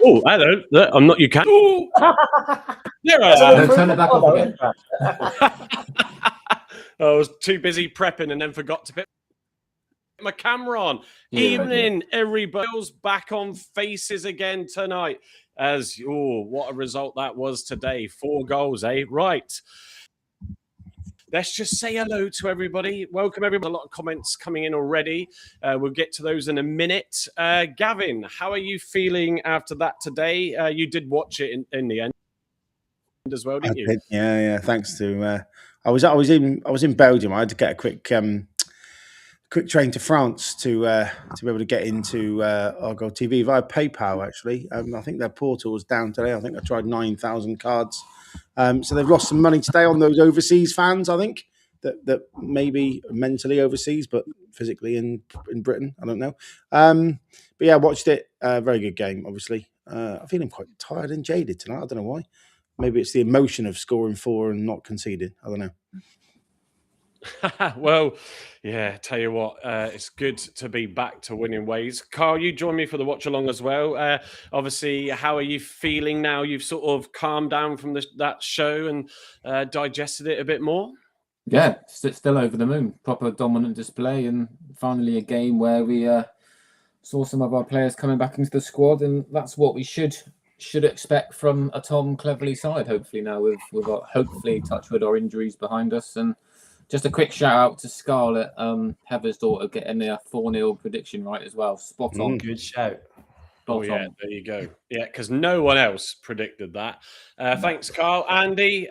Oh, hello. I'm not. You can. Oh, there I am. Turn it back off again. I was too busy prepping and then forgot to put my camera on. Evening, everybody's back on Faces again tonight. What a result that was today. 4 goals, eh? Right. Let's just say hello to everybody. Welcome, everybody. A lot of comments coming in already. We'll get to those in a minute. Gavin, how are you feeling after that today? You did watch it in the end as well, didn't you? Yeah. Thanks to I was in Belgium. I had to get a quick train to France to be able to get into Argyle TV via PayPal. Actually, I think their portal was down today. I think I tried 9,000 cards. So they've lost some money today on those overseas fans. I think that maybe mentally overseas, but physically in Britain. I don't know. But yeah, I watched it. Very good game. Obviously, I'm feeling quite tired and jaded tonight. I don't know why. Maybe it's the emotion of scoring 4 and not conceding. I don't know. Well, yeah, tell you what, it's good to be back to winning ways. Carl, you join me for the watch along as well. Obviously, how are you feeling now? You've sort of calmed down from that show and digested it a bit more? Yeah, still over the moon. Proper dominant display, and finally a game where we saw some of our players coming back into the squad, and that's what we should expect from a Tom Cleverley side. Hopefully now with our, hopefully touch wood, our injuries behind us. And just a quick shout out to Scarlett, Heather's daughter, getting their 4-0 prediction right as well. Spot on. Good shout. Yeah, there you go. Yeah, because no one else predicted that. Thanks, Carl. Andy,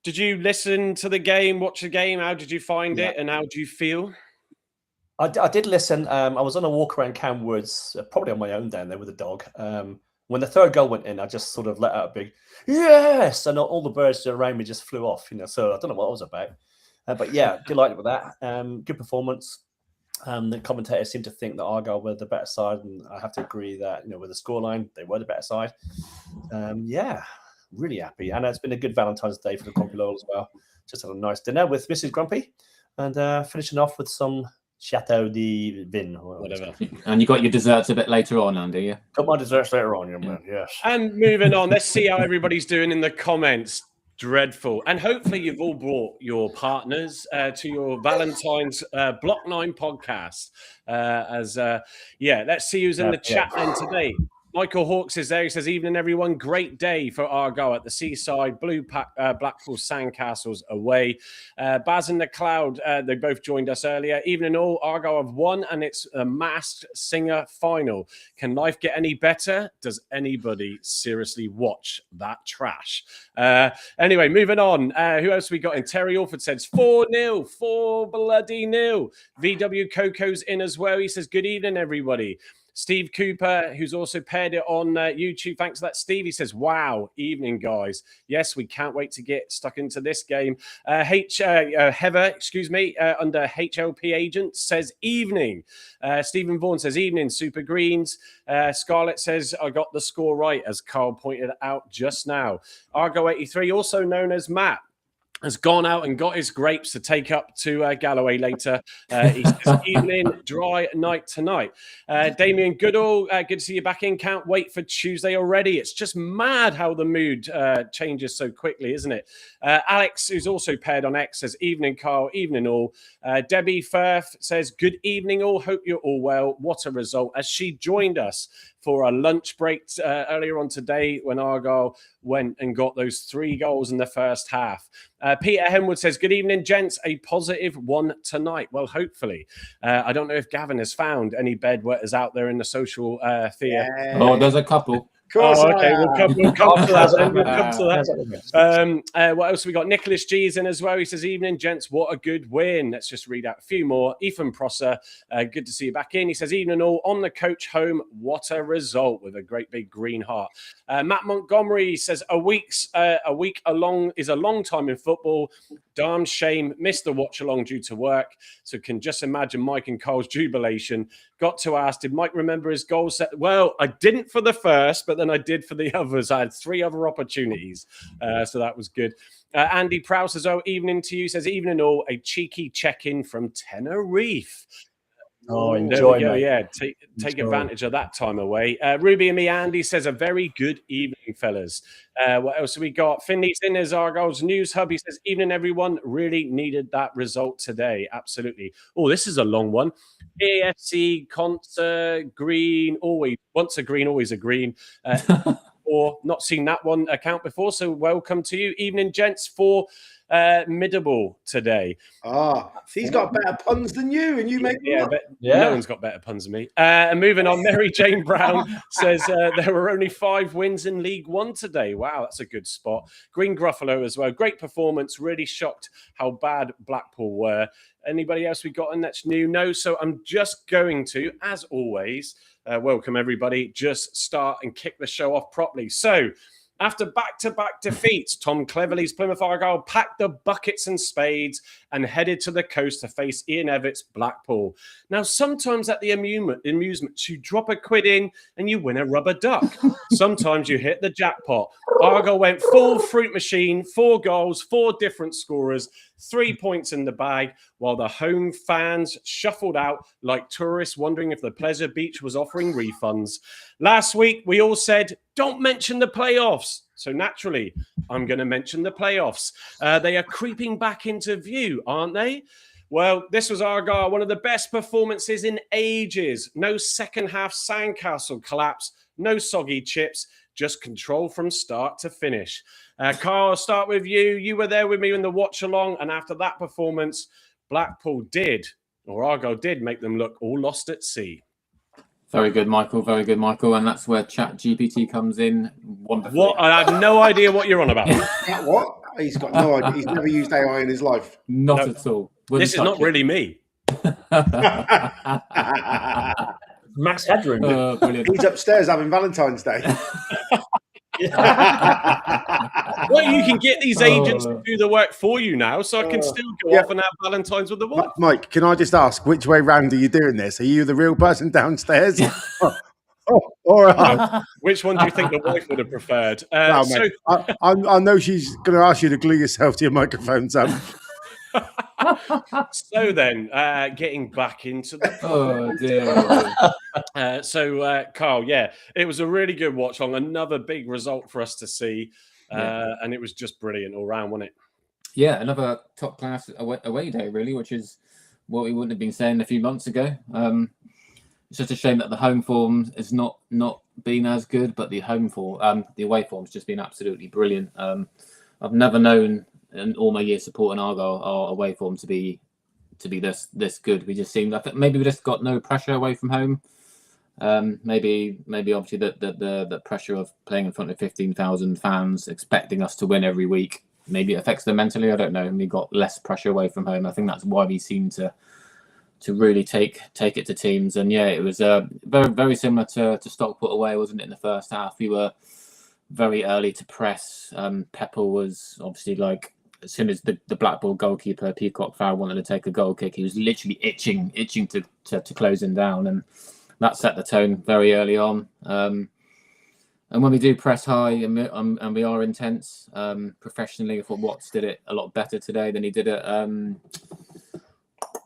did you listen to the game, watch the game? How did you find it, and how do you feel? I did listen. I was on a walk around Cam Woods, probably on my own down there with a dog. When the third goal went in, I just sort of let out a big yes, and all the birds around me just flew off. So I don't know what I was about. But yeah, delighted with that. Good performance. The commentators seem to think that Argyle were the better side, and I have to agree that with the scoreline, they were the better side. Yeah, really happy, and it's been a good Valentine's Day for the Grumpy Loyal as well. Just had a nice dinner with Mrs. Grumpy, and finishing off with some Chateau de Vin or whatever. And you got your desserts a bit later on, Andy. Yeah, got my desserts later on, young man. Yes. And moving on, let's see how everybody's doing in the comments. Dreadful. And hopefully you've all brought your partners to your Valentine's Block 9 podcast. Let's see who's in the chat then today. Michael Hawks is there. He says, evening, everyone. Great day for Argyle at the seaside. Blackpool Sandcastles away. Baz and the Cloud, they both joined us earlier. Evening all. Argyle have won, and it's a Masked Singer final. Can life get any better? Does anybody seriously watch that trash? Anyway, moving on. Who else we got in? Terry Alford says 4-0. 4-0. VW Coco's in as well. He says, good evening, everybody. Steve Cooper, who's also paired it on YouTube. Thanks for that, Steve. He says, wow, evening, guys. Yes, we can't wait to get stuck into this game. Heather, under HLP agent says evening. Stephen Vaughan says evening, Super Greens. Scarlett says, I got the score right, as Carl pointed out just now. Argo 83, also known as Matt, has gone out and got his grapes to take up to Galloway later. He says, evening, dry night tonight. Damien Goodall, good to see you back in. Can't wait for Tuesday already. It's just mad how the mood changes so quickly, isn't it? Alex, who's also paired on X, says, evening, Carl, evening all. Debbie Firth says, good evening all. Hope you're all well. What a result. As she joined us for a lunch break earlier on today when Argyle went and got those 3 goals in the first half. Peter Henwood says, good evening, gents. A positive one tonight. Well, hopefully. I don't know if Gavin has found any bedwetters out there in the social theatre. Yeah. Oh, there's a couple. Okay, we'll come to that then. We'll come to that. What else have we got? Nicholas G's in as well. He says, evening, gents. What a good win. Let's just read out a few more. Ethan Prosser, good to see you back in. He says, evening all. On the coach home. What a result, with a great big green heart. Matt Montgomery says, a week along is a long time in football. Darn shame. Missed the watch along due to work. So can just imagine Mike and Carl's jubilation. Got to ask, did Mike remember his goal set? Well, I didn't for the first, but then I did for the others. I had 3 other opportunities. So that was good. Andy Prowse says, oh, evening to you. Says, evening all. A cheeky check-in from Tenerife. Oh, There we enjoy, go. mate. Yeah, take Enjoy. advantage of that time away. Ruby and me, Andy says a very good evening, fellas. What else have we got? Finley's in as Argyle's news hub. He says, evening, everyone. Really needed that result today. Absolutely. Oh, this is a long one. AFC, concert, green, always. Once a green, always a green. Or not seen that one account before. So welcome to you. Evening, gents, for Middable today. He's got better puns than you, and you make them up. No one's got better puns than me. And moving on, Mary Jane Brown says there were only 5 wins in League One today. Wow, that's a good spot. Green Gruffalo as well. Great performance. Really shocked how bad Blackpool were. Anybody else we got in that's new? No. So I'm just going to, as always, welcome everybody. Just start and kick the show off properly. So, after back-to-back defeats, Tom Cleverley's Plymouth Argyle packed the buckets and spades and headed to the coast to face Ian Evitts' Blackpool. Now, sometimes at the amusements, you drop a quid in and you win a rubber duck. Sometimes you hit the jackpot. Argyle went full fruit machine, 4 goals, 4 different scorers, 3 points in the bag, while the home fans shuffled out like tourists wondering if the Pleasure Beach was offering refunds. Last week, we all said, don't mention the playoffs. So naturally, I'm going to mention the playoffs. They are creeping back into view, aren't they? Well, this was Argyle, one of the best performances in ages. No second half sandcastle collapse, no soggy chips, just control from start to finish. Carl, I'll start with you. You were there with me in the watch along, and after that performance, Blackpool Argyle did make them look all lost at sea. Very good, Michael. Very good, Michael. And that's where ChatGPT comes in. Wonderful. What? I have no idea what you're on about. What? He's got no idea. He's never used AI in his life. Not at all. This is not really me. Max Headroom. Brilliant. He's upstairs having Valentine's Day. Well, you can get these agents to do the work for you now, so I can still go off and have Valentine's with the wife. Mike, can I just ask, which way round are you doing this? Are you the real person downstairs? Which one do you think the wife would have preferred? Mate, I know she's going to ask you to glue yourself to your microphones up. So then, getting back into the Carl, it was a really good watch on. Another big result for us to see, and it was just brilliant all round, wasn't it? Yeah, another top class away day, really, which is what we wouldn't have been saying a few months ago. It's just a shame that the home form has not been as good, but the away form's just been absolutely brilliant. I've never known in all my years supporting Argyle our away form to be this good. We just seemed, I think maybe we just got no pressure away from home. Maybe obviously the pressure of playing in front of 15,000 fans expecting us to win every week, maybe it affects them mentally. I don't know. And we got less pressure away from home. I think that's why we seem to really take it to teams. And it was very, very similar to Stockport away, wasn't it? In the first half, we were very early to press. Pepper was obviously like, as soon as the Blackpool goalkeeper Peacock Farrell wanted to take a goal kick, he was literally itching to close him down, and that set the tone very early on. And when we do press high and we are intense, professionally, I thought Watts did it a lot better today than he did at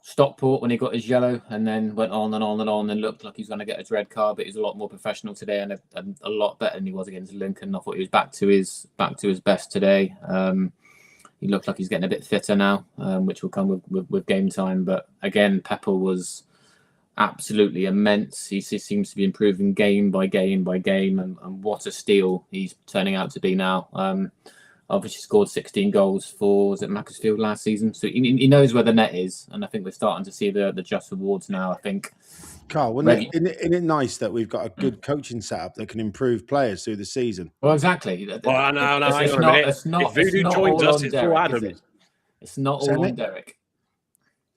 Stockport when he got his yellow, and then went on and on and on and looked like he was going to get his red card. But he was a lot more professional today and a lot better than he was against Lincoln. I thought he was back to his best today. He looked like he's getting a bit fitter now, which will come with game time. But again, Pepper was absolutely immense. He seems to be improving game by game by game, and what a steal he's turning out to be now. Obviously scored 16 goals for, was it Macclesfield last season? So he knows where the net is, and I think we're starting to see the just rewards now. I think. Carl, isn't it nice that we've got a good coaching setup that can improve players through the season? Well, exactly. Well, no, hang on a minute. If Voodoo joins us, it's all Adam. It's not all on Derek.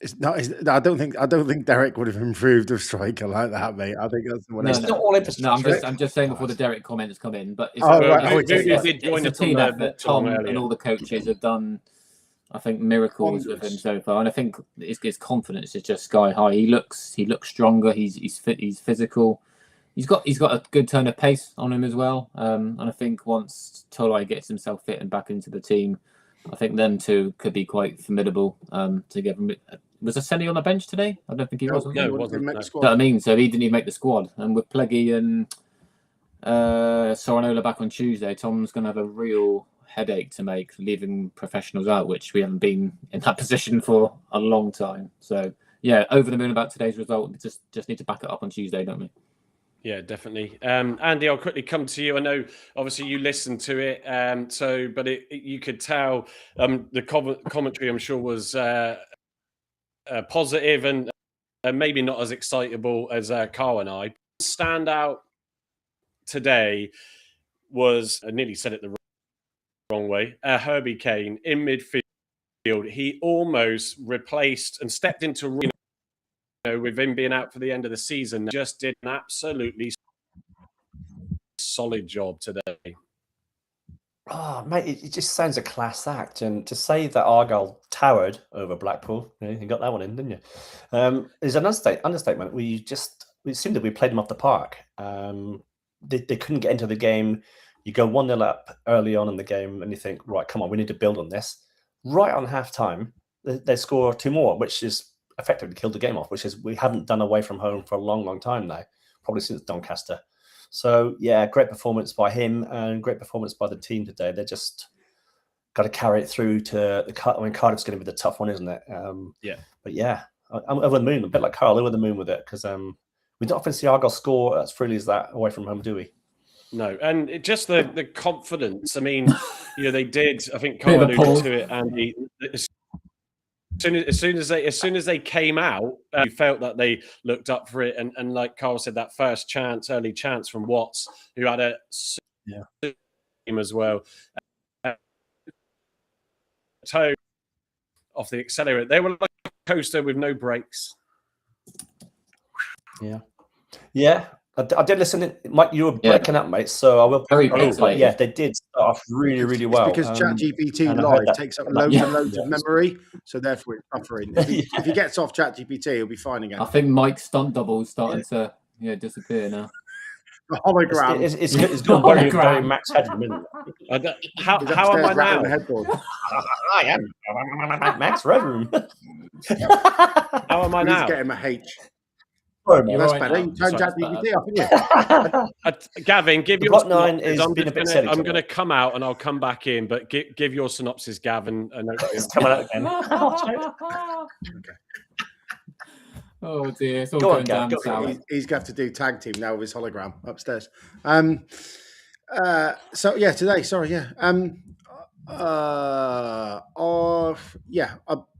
It's not. I don't think Derek would have improved a striker like that, mate. I think that's what it's not all infrastructure. I'm just saying before the Derek comments come in. But Voodoo did join a team effort. Tom and all the coaches have done, I think, miracles with him so far, and I think his confidence is just sky high. He looks stronger. He's fit. He's physical. He's got a good turn of pace on him as well. And I think once Tolai gets himself fit and back into the team, I think them two could be quite formidable to give him Was Aseni on the bench today? I don't think he was. No, it wasn't. Didn't make No. the squad. That's what I mean. So he didn't even make the squad. And with Pleggy and Soranola back on Tuesday, Tom's going to have a real headache to make, leaving professionals out, which we haven't been in that position for a long time. So yeah, over the moon about today's result. We just need to back it up on Tuesday, don't we? Yeah, definitely. Andy, I'll quickly come to you. I know, obviously, you listened to it, but you could tell the commentary, I'm sure, was positive and maybe not as excitable as Carl and I. Standout today was, I nearly said it the wrong way, Herbie Kane in midfield. He almost replaced and stepped into, with him being out for the end of the season, just did an absolutely solid job today. Oh, mate, it just sounds a class act. And to say that Argyle towered over Blackpool, you got that one in, didn't you? Is an understatement. It seemed that we played them off the park. They couldn't get into the game. You go 1-0 up early on in the game and you think, right, come on, we need to build on this. Right on half-time, they score 2 more, which is effectively killed the game off, which is we haven't done away from home for a long, long time now, probably since Doncaster. So, yeah, great performance by him and great performance by the team today. They just got to carry it through to the Cardiff's going to be the tough one, isn't it? Yeah. But, yeah, I'm over the moon, a bit like Carl, over the moon with it, because we don't often see Argyle score as freely as that away from home, do we? No, and just the confidence. I mean, they did. I think Carl alluded to it, Andy. As soon as they came out, you felt that they looked up for it, and like Carl said, that first early chance from Watts, who had a game as well. Toe off the accelerator. They were like a coaster with no brakes. Yeah. I did listen. Mike, you were breaking up, mate. So I will. But yeah, they did start off really, really well. It's because ChatGPT Live takes up loads and loads of memory, so therefore it's buffering. If he gets off ChatGPT, he'll be fine again. I think Mike's stunt double is starting to disappear now. The hologram. It's got very max headroom, isn't it? How am I now? I am max headroom. How am I now? He's getting a H. That's better. You turned ChatGPT off, haven't you? Gavin, give your Block 9 is been a bit silly. I'm going to come out and I'll come back in, but give your synopsis, Gavin. It's coming out again. Okay. Oh dear, it's all going down south. He's going to have to do tag team now with his hologram upstairs. Today, sorry, yeah.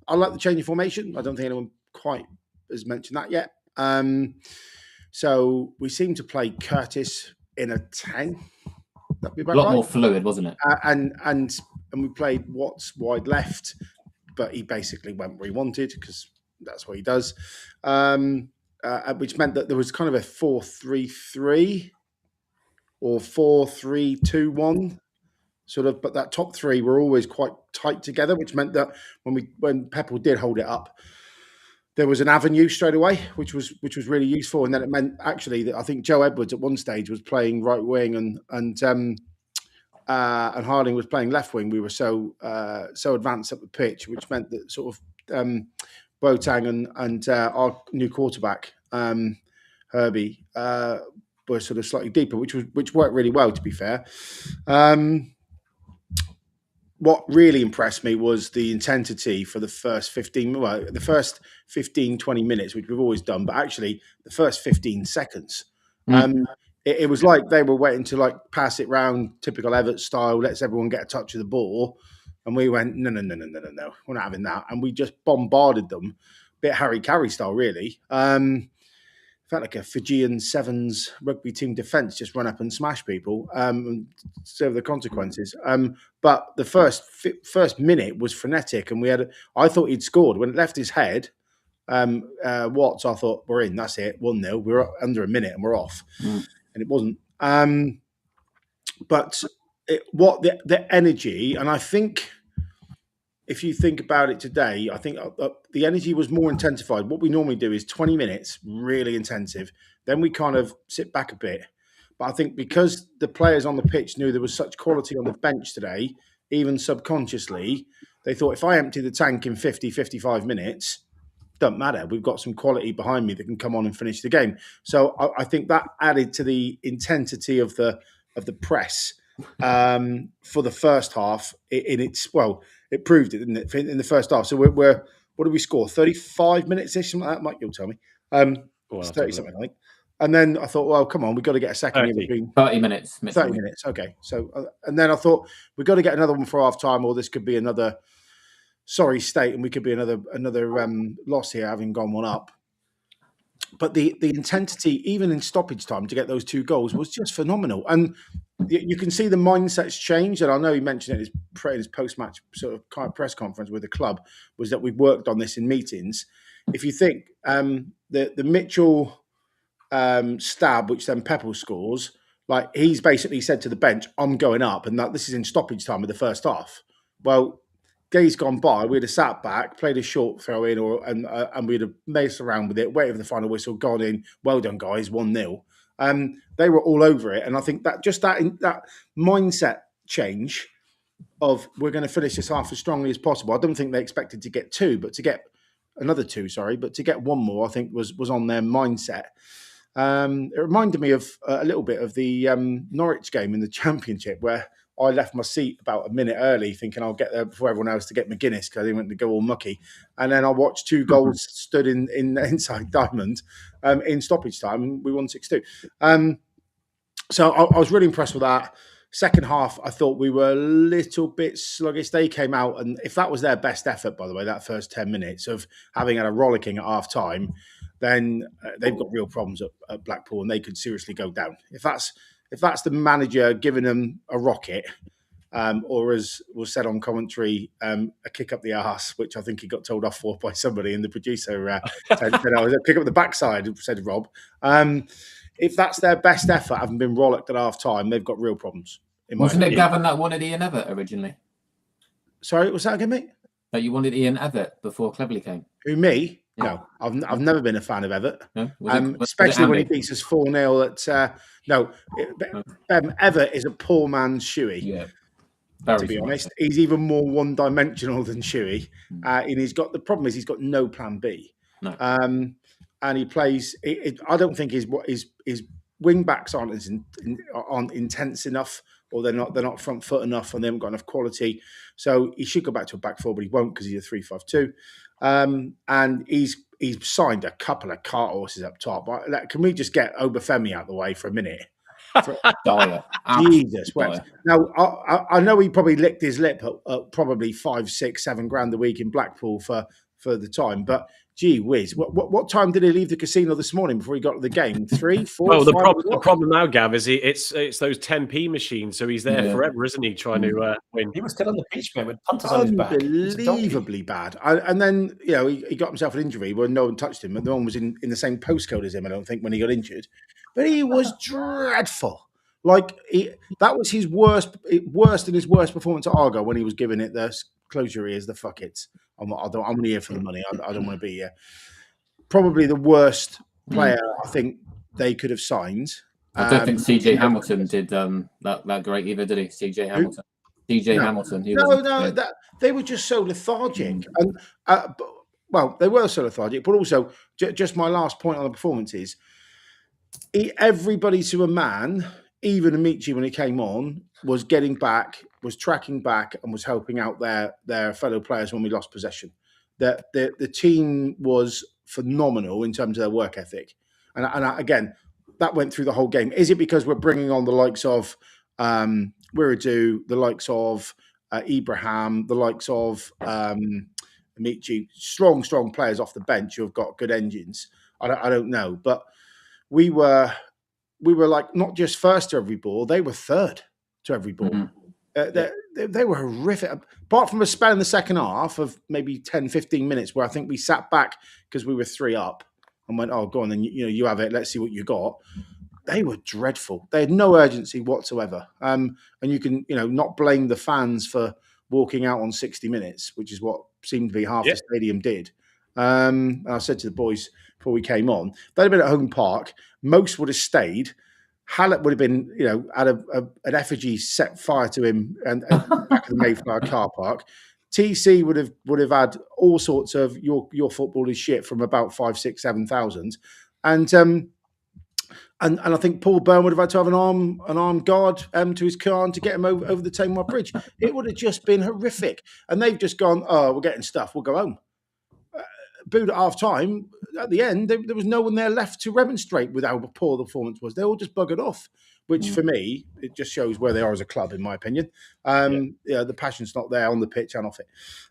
I like the change of formation. I don't think anyone quite has mentioned that yet. So we seem to play Curtis in a 10. That'd be about a lot more fluid, wasn't it? And we played Watts wide left, but he basically went where he wanted because that's what he does. Which meant that there was kind of a 4-3-3 or 4-3-2-1 sort of, but that top three were always quite tight together, which meant that when Peppel did hold it up, there was an avenue straight away, which was really useful. And then it meant actually that I think Joe Edwards at one stage was playing right wing and Harding was playing left wing. We were so advanced up the pitch, which meant that sort of Boateng and our new quarterback Herbie were sort of slightly deeper, which worked really well, to be fair. What really impressed me was the intensity for the first 15, 20 minutes, which we've always done, but actually the first 15 seconds. It was like they were waiting to pass it round, typical Everton style, lets everyone get a touch of the ball. And we went, no, we're not having that. And we just bombarded them, a bit Harry Carey style, really. Felt like a Fijian Sevens rugby team defence, just run up and smash people and serve the consequences. But the first minute was frenetic, and I thought he'd scored. When it left his head, Watts, I thought, we're in, that's it, 1-0. We're under a minute and we're off. And it wasn't. But the energy, and I think if you think about it today, I think the energy was more intensified. What we normally do is 20 minutes, really intensive. Then we kind of sit back a bit. But I think because the players on the pitch knew there was such quality on the bench today, even subconsciously, they thought if I empty the tank in 50, 55 minutes, Doesn't matter. We've got some quality behind me that can come on and finish the game. So I think that added to the intensity of the press for the first half. It proved it, didn't it, in the first half. So we're what did we score? 35 minutes ish, something like that. Mike, you'll tell me. It's 30 something, I think. And then I thought, well, come on, we've got to get a second here between 30 minutes. 30 minutes. Okay. So, and then I thought we've got to get another one for half time, or this could be another sorry state, and we could be another loss here, having gone one up. But the intensity, even in stoppage time, to get those 2 goals was just phenomenal. And you can see the mindset's changed. And I know he mentioned it in his post-match sort of kind of press conference with the club, was that we've worked on this in meetings. If you think the Mitchell stab, which then Pepple scores, like he's basically said to the bench, I'm going up, and that this is in stoppage time of the first half. Well, days gone by, we'd have sat back, played a short throw in, and we'd have messed around with it, waited for the final whistle, gone in. Well done, guys, 1-0. They were all over it, and I think that just that mindset change of we're going to finish this half as strongly as possible. I don't think they expected to get 2, but to get another 2, but to get 1 more, I think was on their mindset. It reminded me of a little bit of the Norwich game in the Championship, where I left my seat about a minute early thinking I'll get there before everyone else to get McGuinness because I didn't want to go all mucky. And then I watched 2 goals stood in inside Diamond in stoppage time, and we won 6-2. So I was really impressed with that. Second half, I thought we were a little bit sluggish. They came out, and if that was their best effort, by the way, that first 10 minutes of having had a rollicking at half time, then they've got real problems at Blackpool, and they could seriously go down. If that's the manager giving them a rocket, or as was said on commentary, a kick up the arse, which I think he got told off for by somebody, and the producer said, kick up the backside, said Rob. If that's their best effort, having been rollicked at half time, they've got real problems. Wasn't it Gavin that wanted Ian Evatt originally? Sorry, was that again, mate? That you wanted Ian Evatt before Cleverly came? Who, me? Yeah. No, I've never been a fan of Evatt. No? Especially when he beats us 4-0 at... Evatt is a poor man's Shuey. Yeah. To be honest, he's even more one-dimensional than Shuey. And he's got... The problem is he's got no plan B. No. And he plays... I don't think his wing backs aren't intense enough, or they're not front foot enough, and they haven't got enough quality. So he should go back to a back 4, but he won't because he's a 3-5-2. And he's signed a couple of cart horses up top. Can we just get Obafemi out of the way for a minute? Dire. Jesus. Now, I know he probably licked his lip at probably 5, 6, 7 grand a week in Blackpool for the time, but gee whiz, what time did he leave the casino this morning before he got to the game? 3, 4, well, 5? The problem now, Gav, is it's those 10p machines, so he's there forever, isn't he, trying to win? He was still on the pitch, mate, with punters on his back. Unbelievably bad. And then, he got himself an injury where no one touched him, and no one was in the same postcode as him, I don't think, when he got injured. But he was dreadful. Like, that was his worse than his worst performance at Argyle when he was giving it the close your ears, the fuck it. I'm only here for the money. I don't want to be here. Probably the worst player I think they could have signed. I don't think CJ Hamilton did that great either, did he? CJ Hamilton. CJ Hamilton. They were just so lethargic. And they were so lethargic. But also, just my last point on the performance is, everybody to a man, even Amici when he came on, was getting back, was tracking back, and was helping out their fellow players when we lost possession. The team was phenomenal in terms of their work ethic. And again, that went through the whole game. Is it because we're bringing on the likes of Wiradou, the likes of Ibrahim, the likes of Amici, strong players off the bench who have got good engines? I don't know. But we were like not just first to every ball, they were third to every ball. They were horrific. Apart from a spell in the second half of maybe 10, 15 minutes where I think we sat back because we were 3 up and went, oh, go on, then you have it. Let's see what you got. They were dreadful. They had no urgency whatsoever. And you can, not blame the fans for walking out on 60 minutes, which is what seemed to be half the stadium did. And I said to the boys before we came on, they'd have been at home park. Most would have stayed. Hallett would have been, had an effigy set fire to him and back of the Mayflower car park. TC would have had all sorts of your football is shit from about 5, 6, 7,000, and I think Paul Byrne would have had to have an armed guard to his car to get him over the Tamar Bridge. It would have just been horrific. And they've just gone, oh, we're getting stuff, we'll go home. Booed at half time. At the end, there was no one there left to remonstrate with how poor the performance was. They all just buggered off, which for me, it just shows where they are as a club, in my opinion. The passion's not there on the pitch and off it.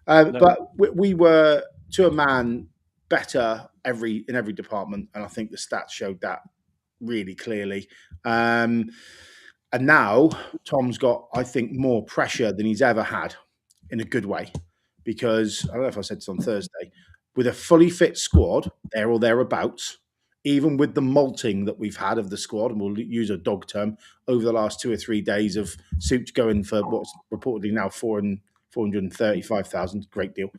No. But we were, to a man, better in every department. And I think the stats showed that really clearly. And now Tom's got, I think, more pressure than he's ever had in a good way. Because, I don't know if I said this on Thursday, with a fully fit squad, there or thereabouts, even with the molting that we've had of the squad, and we'll use a dog term, over the last 2 or 3 days of Suits going for what's reportedly now 435,000, great deal.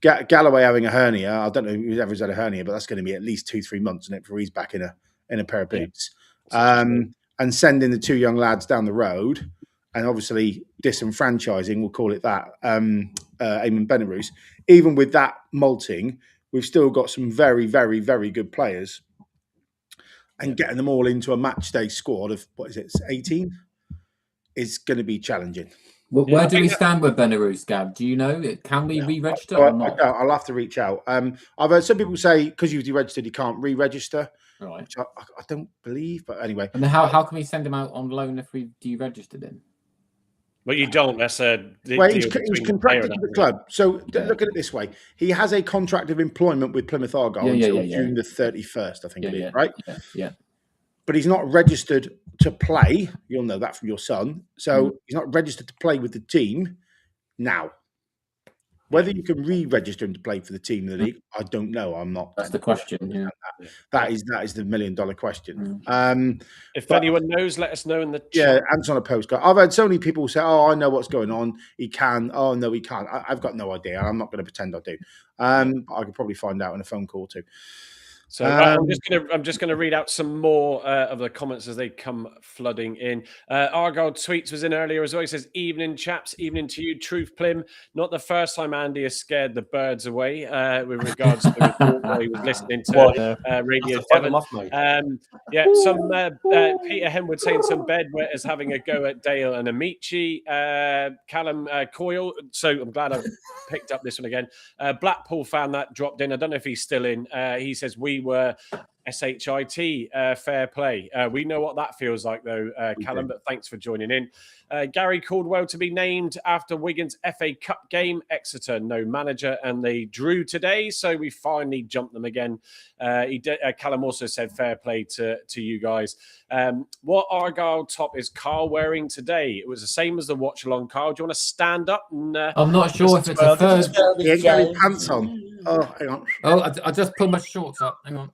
Galloway having a hernia, I don't know who's ever had a hernia, but that's going to be at least 2-3 months, isn't it, before he's back in a pair of boots. And sending the 2 young lads down the road, and obviously disenfranchising, we'll call it that, Eamon Benarous. Even with that molting, we've still got some very, very, very good players. And getting them all into a match day squad of, 18, is going to be challenging. Well, where do we stand with Benarous, Gab? Do you know? Can we re-register or not? I'll have to reach out. I've heard some people say because you've deregistered, you can't re-register. Right. Which I don't believe, but anyway. And then how can we send him out on loan if we deregistered him? Well, you don't. That's he's contracted to the club. So look at it this way: he has a contract of employment with Plymouth Argyle until June the 31st, I think it is, right? Yeah. But he's not registered to play. You'll know that from your son. So he's not registered to play with the team now. Whether you can re-register him to play for the team in the league, I don't know. I'm not. That's the question. Yeah. That is the $1 million question. If anyone knows, let us know in the chat. Yeah, answer on a postcard. I've had so many people say, "Oh, I know what's going on. He can." Oh, no, he can't. I've got no idea. I'm not going to pretend I do. I could probably find out in a phone call too. So I'm just gonna read out some more of the comments as they come flooding in. Argyle Tweets was in earlier as well. He says, "Evening, chaps. Evening to you, Truth Plim. Not the first time Andy has scared the birds away with regards to what he was listening to Radio Devon." Peter Henwood saying some bedwetters having a go at Dale and Amici. Callum Coyle. So I'm glad I've picked up this one again. Blackpool fan that dropped in. I don't know if he's still in. He says we were SHIT, fair play. We know what that feels like, though, Callum, but thanks for joining in. Gary Caldwell to be named after Wigan's FA Cup game. Exeter, no manager, and they drew today, so we finally jumped them again. Callum also said fair play to you guys. What Argyle top is Carl wearing today? It was the same as the watch-along. Carl, do you want to stand up? And, I'm not sure if it's a third. He ain't got any pants on. Oh, hang on. Oh, I just pulled my shorts up. Hang on.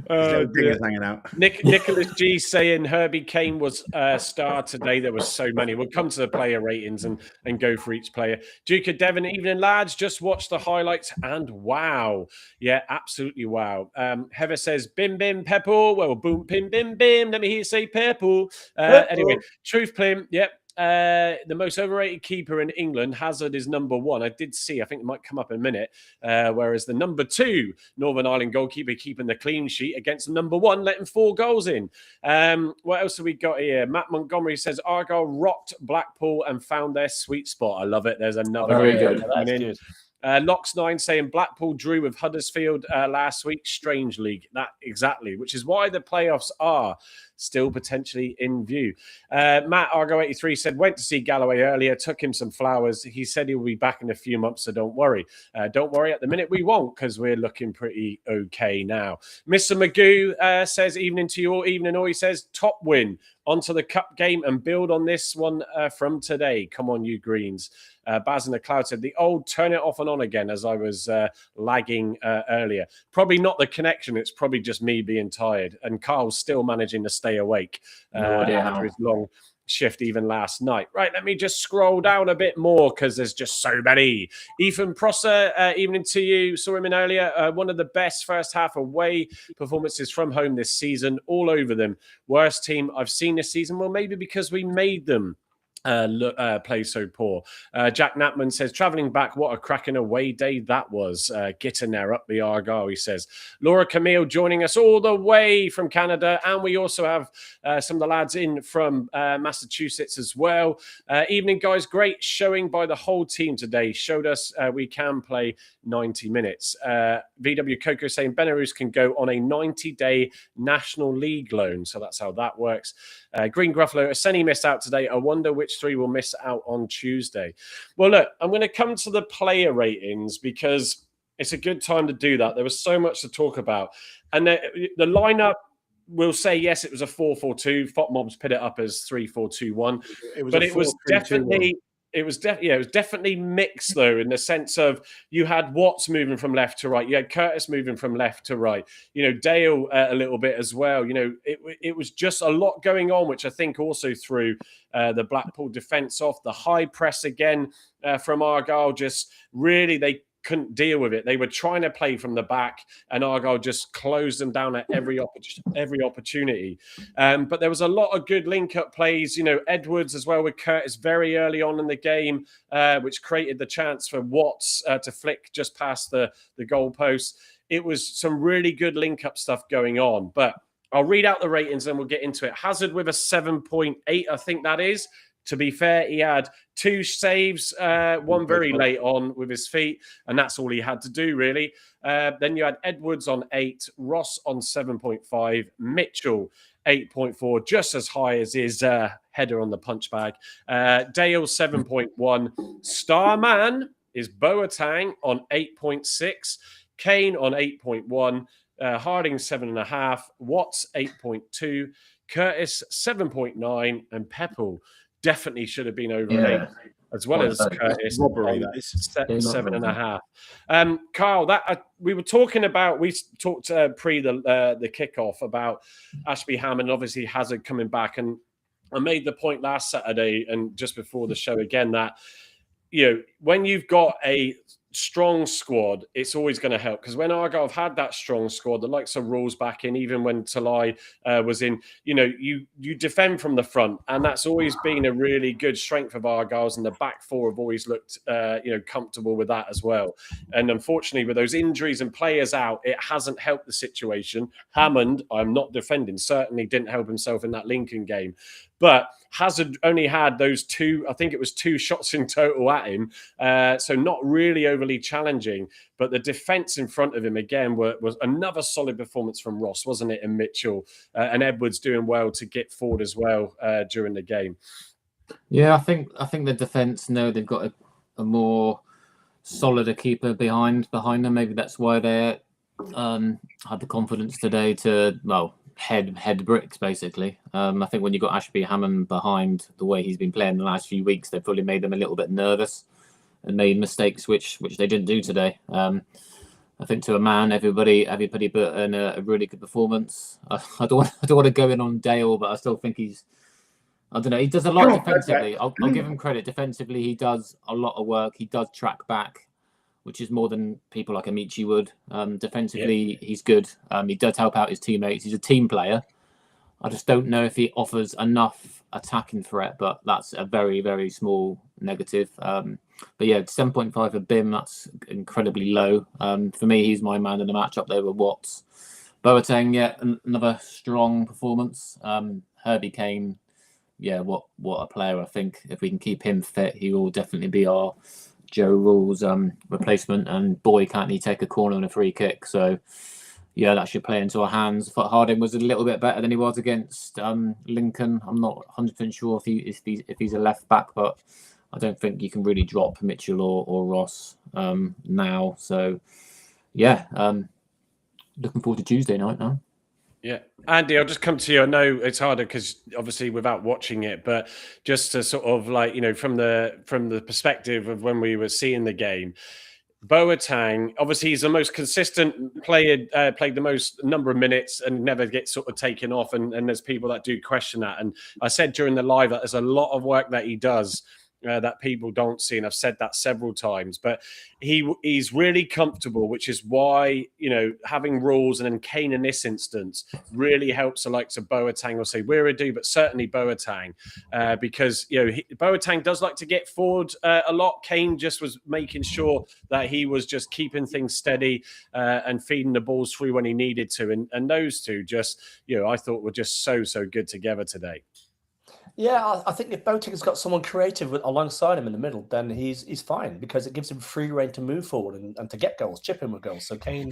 Hanging out. Nicholas G saying Herbie Kane was star today. There were so many. We'll come to the player ratings and go for each player. Duke of Devon, evening lads. Just watch the highlights and wow. Yeah, absolutely wow. Heather says bim bim pepple. Well, boom bim bim bim. Let me hear you say pepple. Anyway, Truth Plim. Yep. The most overrated keeper in England, Hazard, is number 1. I did see, I think it might come up in a minute. Whereas the number 2 Northern Ireland goalkeeper keeping the clean sheet against the number 1, letting 4 goals in. What else have we got here? Matt Montgomery says Argyle rocked Blackpool and found their sweet spot. I love it. There's another. Very good. That's good. Locks9 saying Blackpool drew with Huddersfield last week. Strange league. That exactly, which is why the playoffs are still potentially in view. Matt Argo83 said, went to see Galloway earlier, took him some flowers. He said he'll be back in a few months, so don't worry. Don't worry, at the minute we won't, because we're looking pretty okay now. Mr. Magoo says, evening to you all. Evening all. He says, top win. Onto the cup game and build on this one from today. Come on, you Greens. Baz in the Cloud said, the old turn it off and on again, as I was lagging earlier. Probably not the connection. It's probably just me being tired. And Carl's still managing to stay awake after his long shift even last night. Right, let me just scroll down a bit more because there's just so many. Ethan Prosser, evening to you. Saw him in earlier. One of the best first half away performances from home this season. All over them. Worst team I've seen this season. Well, maybe because we made them. play so poor. Jack Knapman says, travelling back, what a cracking away day that was. Getting there up the Argyle, he says. Laura Camille joining us all the way from Canada. And we also have some of the lads in from Massachusetts as well. Evening, guys. Great showing by the whole team today. Showed us we can play 90 minutes. VW Coco saying Belarus can go on a 90-day National League loan. So that's how that works. Green Gruffalo, Aseni missed out today. I wonder which three will miss out on Tuesday. Well, look, I'm going to come to the player ratings because it's a good time to do that. There was so much to talk about. And the lineup will say, yes, it was a 4-4-2. FOTMobs put it up as 3-4-2-1. But it was definitely... It was definitely mixed though, in the sense of you had Watts moving from left to right, you had Curtis moving from left to right, Dale a little bit as well. It was just a lot going on, which I think also threw the Blackpool defence off. The high press again from Argyle, just really they couldn't deal with it. They were trying to play from the back, and Argyle just closed them down at every opportunity. But there was a lot of good link-up plays. Edwards as well with Curtis very early on in the game, which created the chance for Watts to flick just past the goalpost. It was some really good link-up stuff going on. But I'll read out the ratings and we'll get into it. Hazard with a 7.8, I think that is. To be fair, he had 2 saves, one very late on with his feet, and that's all he had to do, really. Then you had Edwards on 8, Ross on 7.5, Mitchell 8.4, just as high as his header on the punch bag. Dale 7.1. Starman is Boateng on 8.6, Kane on 8.1, Harding 7.5, Watts 8.2, Curtis 7.9, and Peppel definitely should have been over 8, as well as Curtis. Robbery, that is. 7.5. Carl, we were talking about, we talked pre the kickoff about Ashby Hammond, obviously Hazard coming back, and I made the point last Saturday and just before the show again that when you've got a strong squad, it's always going to help, because when Argyle have had that strong squad, the likes of Rules back in, even when Talai was in, you defend from the front, and that's always been a really good strength of Argyle's, and the back four have always looked comfortable with that as well. And unfortunately, with those injuries and players out, it hasn't helped the situation. Hammond, I'm not defending, certainly didn't help himself in that Lincoln game, but Hazard only had those 2, I think it was 2 shots in total at him. So not really overly challenging. But the defence in front of him, again, was another solid performance from Ross, wasn't it? And Mitchell and Edwards doing well to get forward as well during the game. Yeah, I think the defence know they've got a more solid keeper behind them. Maybe that's why they had the confidence today to, head bricks, basically. I think when you got Ashby Hammond behind, the way he's been playing the last few weeks, they've probably made them a little bit nervous and made mistakes which they didn't do today. I think to a man, everybody put in a really good performance. I don't want to go in on Dale, but I still think he does a lot defensively. I'll give him credit. Defensively, he does a lot of work. He does track back, which is more than people like Amici would. Defensively, he's good. He does help out his teammates. He's a team player. I just don't know if he offers enough attacking threat, but that's a very, very small negative. But yeah, 7.5 for Bim, that's incredibly low. For me, he's my man in the match up there with Watts. Boateng, another strong performance. Herbie Kane, what a player. I think if we can keep him fit, he will definitely be our Joe Rule's replacement, and boy, can't he take a corner and a free kick. So that should play into our hands. But Harding was a little bit better than he was against Lincoln. I'm not 100% sure if he's a left back, but I don't think you can really drop Mitchell or Ross now. So looking forward to Tuesday night now. Yeah. Andy, I'll just come to you. I know it's harder because obviously without watching it, but just to sort of from the perspective of when we were seeing the game, Boateng, obviously he's the most consistent player, played the most number of minutes and never gets sort of taken off. And there's people that do question that. And I said during the live that there's a lot of work that he does that people don't see, and I've said that several times. But he's really comfortable, which is why, you know, having rules, and then Kane in this instance really helps the likes of Boateng, or say Wiradou, but certainly Boateng, because, you know, Boateng does like to get forward a lot. Kane just was making sure that he was just keeping things steady and feeding the balls through when he needed to, and those two just, you know, I thought were just so good together today. Yeah, I think if Boateng's got someone creative alongside him in the middle, then he's fine, because it gives him free rein to move forward and to get goals, chip in with goals. So Kane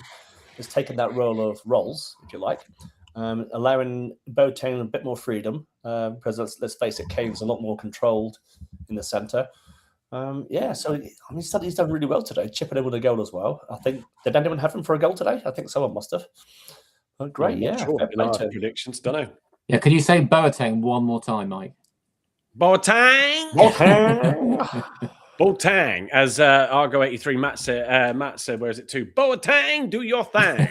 has taken that role of roles, if you like, allowing Boateng a bit more freedom, because let's face it, Kane's a lot more controlled in the centre. Yeah, so I mean, he's done really well today, chipping in with a goal as well. I think, did anyone have him for a goal today? I think someone must have. Oh, great, I'm yeah. not sure. In our predictions, don't know. Yeah, can you say Boateng one more time, Mike? Boateng! Boateng! Boateng, as Argo 83 Matt said, where is it to? Boateng, do your thing.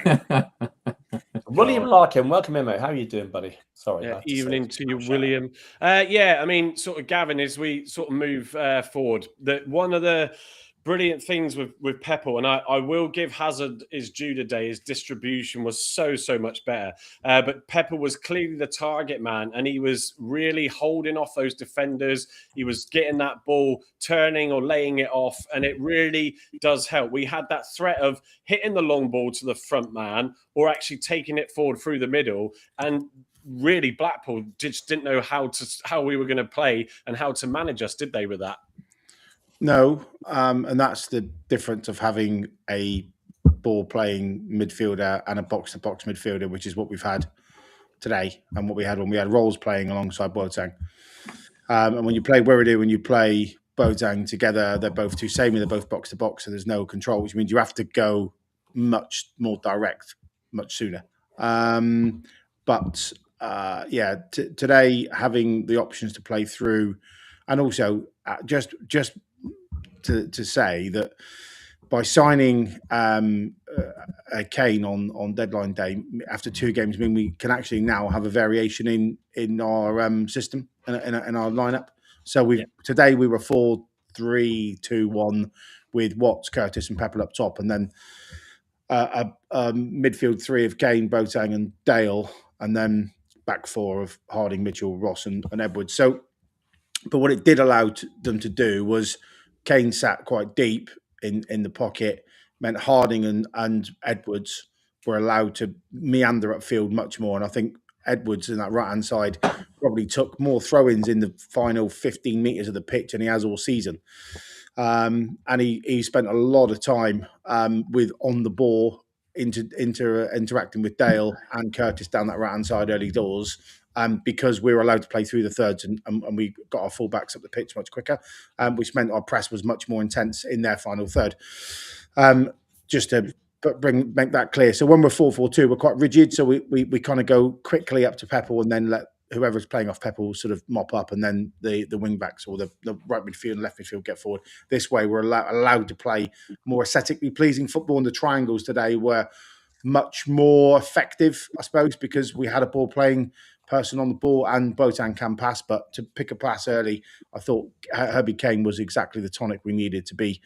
William Larkin, welcome in, mate. How are you doing, buddy? Sorry. Yeah, evening to you, William. Yeah, I mean, sort of, Gavin, as we sort of move forward, that one of the brilliant things with Peppel, and I will give Hazard his due today, his distribution was so much better. But Peppel was clearly the target man, and he was really holding off those defenders. He was getting that ball, turning or laying it off, and it really does help. We had that threat of hitting the long ball to the front man, or actually taking it forward through the middle, and really Blackpool just didn't know how we were going to play and how to manage us, did they, with that? No, and that's the difference of having a ball-playing midfielder and a box-to-box midfielder, which is what we've had today, and what we had when we had Rolls playing alongside Boateng. And when you play Wiradou and you play Boateng together, they're both too samey, they're both box-to-box, so there's no control, which means you have to go much more direct, much sooner. Today, having the options to play through, and also just to say that by signing Kane on deadline day after 2 games, mean we can actually now have a variation in our system in our lineup. So today we were 4-3-2-1 with Watts, Curtis, and Peppel up top, and then a midfield 3 of Kane, Boateng, and Dale, and then back 4 of Harding, Mitchell, Ross, and Edwards. So, but what it did allow them to do was Kane sat quite deep in the pocket, meant Harding and Edwards were allowed to meander upfield much more. And I think Edwards in that right-hand side probably took more throw-ins in the final 15 metres of the pitch than he has all season. And he spent a lot of time with on the ball, interacting with Dale and Curtis down that right-hand side early doors, because we were allowed to play through the thirds and we got our fullbacks up the pitch much quicker, which meant our press was much more intense in their final third. Just to make that clear. So when we're 4-4-2, we're quite rigid. So we kind of go quickly up to Peppel and then let whoever's playing off Peppel sort of mop up, and then the wing backs or the right midfield and left midfield get forward. This way we're allowed to play more aesthetically pleasing football, and the triangles today were much more effective, I suppose, because we had a ball playing person on the ball, and Boateng can pass, but to pick a pass early, I thought Herbie Kane was exactly the tonic we needed to be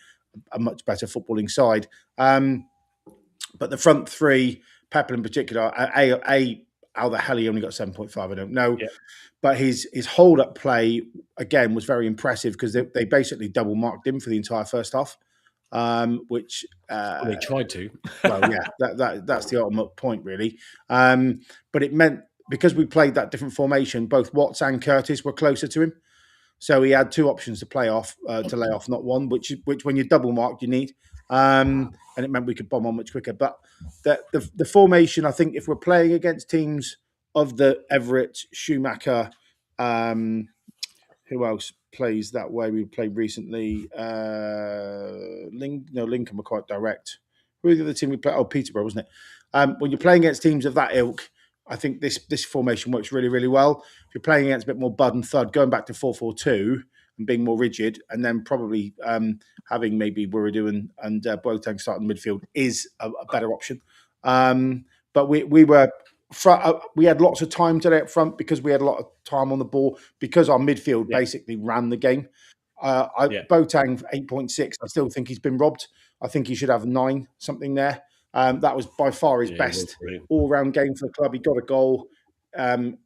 a much better footballing side. But the front 3, Peppel in particular, how the hell he only got 7.5, I don't know. Yeah. But his hold-up play, again, was very impressive, because they basically double-marked him for the entire first half, which... they tried to. Well, yeah, that's the ultimate point, really. But it meant, because we played that different formation, both Watts and Curtis were closer to him. So he had 2 options to play off, to lay off, not one, which when you're double-marked, you need. And it meant we could bomb on much quicker. But the formation, I think, if we're playing against teams of the Everett, Schumacher, who else plays that way? We played recently. Lincoln were quite direct. Who was the other team we played? Oh, Peterborough, wasn't it? When you're playing against teams of that ilk, I think this formation works really, really well. If you're playing against a bit more Bud and Thud, going back to 4-4-2 and being more rigid, and then probably having maybe Wiradou and Boateng starting midfield is a better option. But we had lots of time today up front, because we had a lot of time on the ball, because our midfield basically ran the game. Boateng 8.6. I still think he's been robbed. I think he should have 9, something there. That was by far his best all-round game for the club. He got a goal.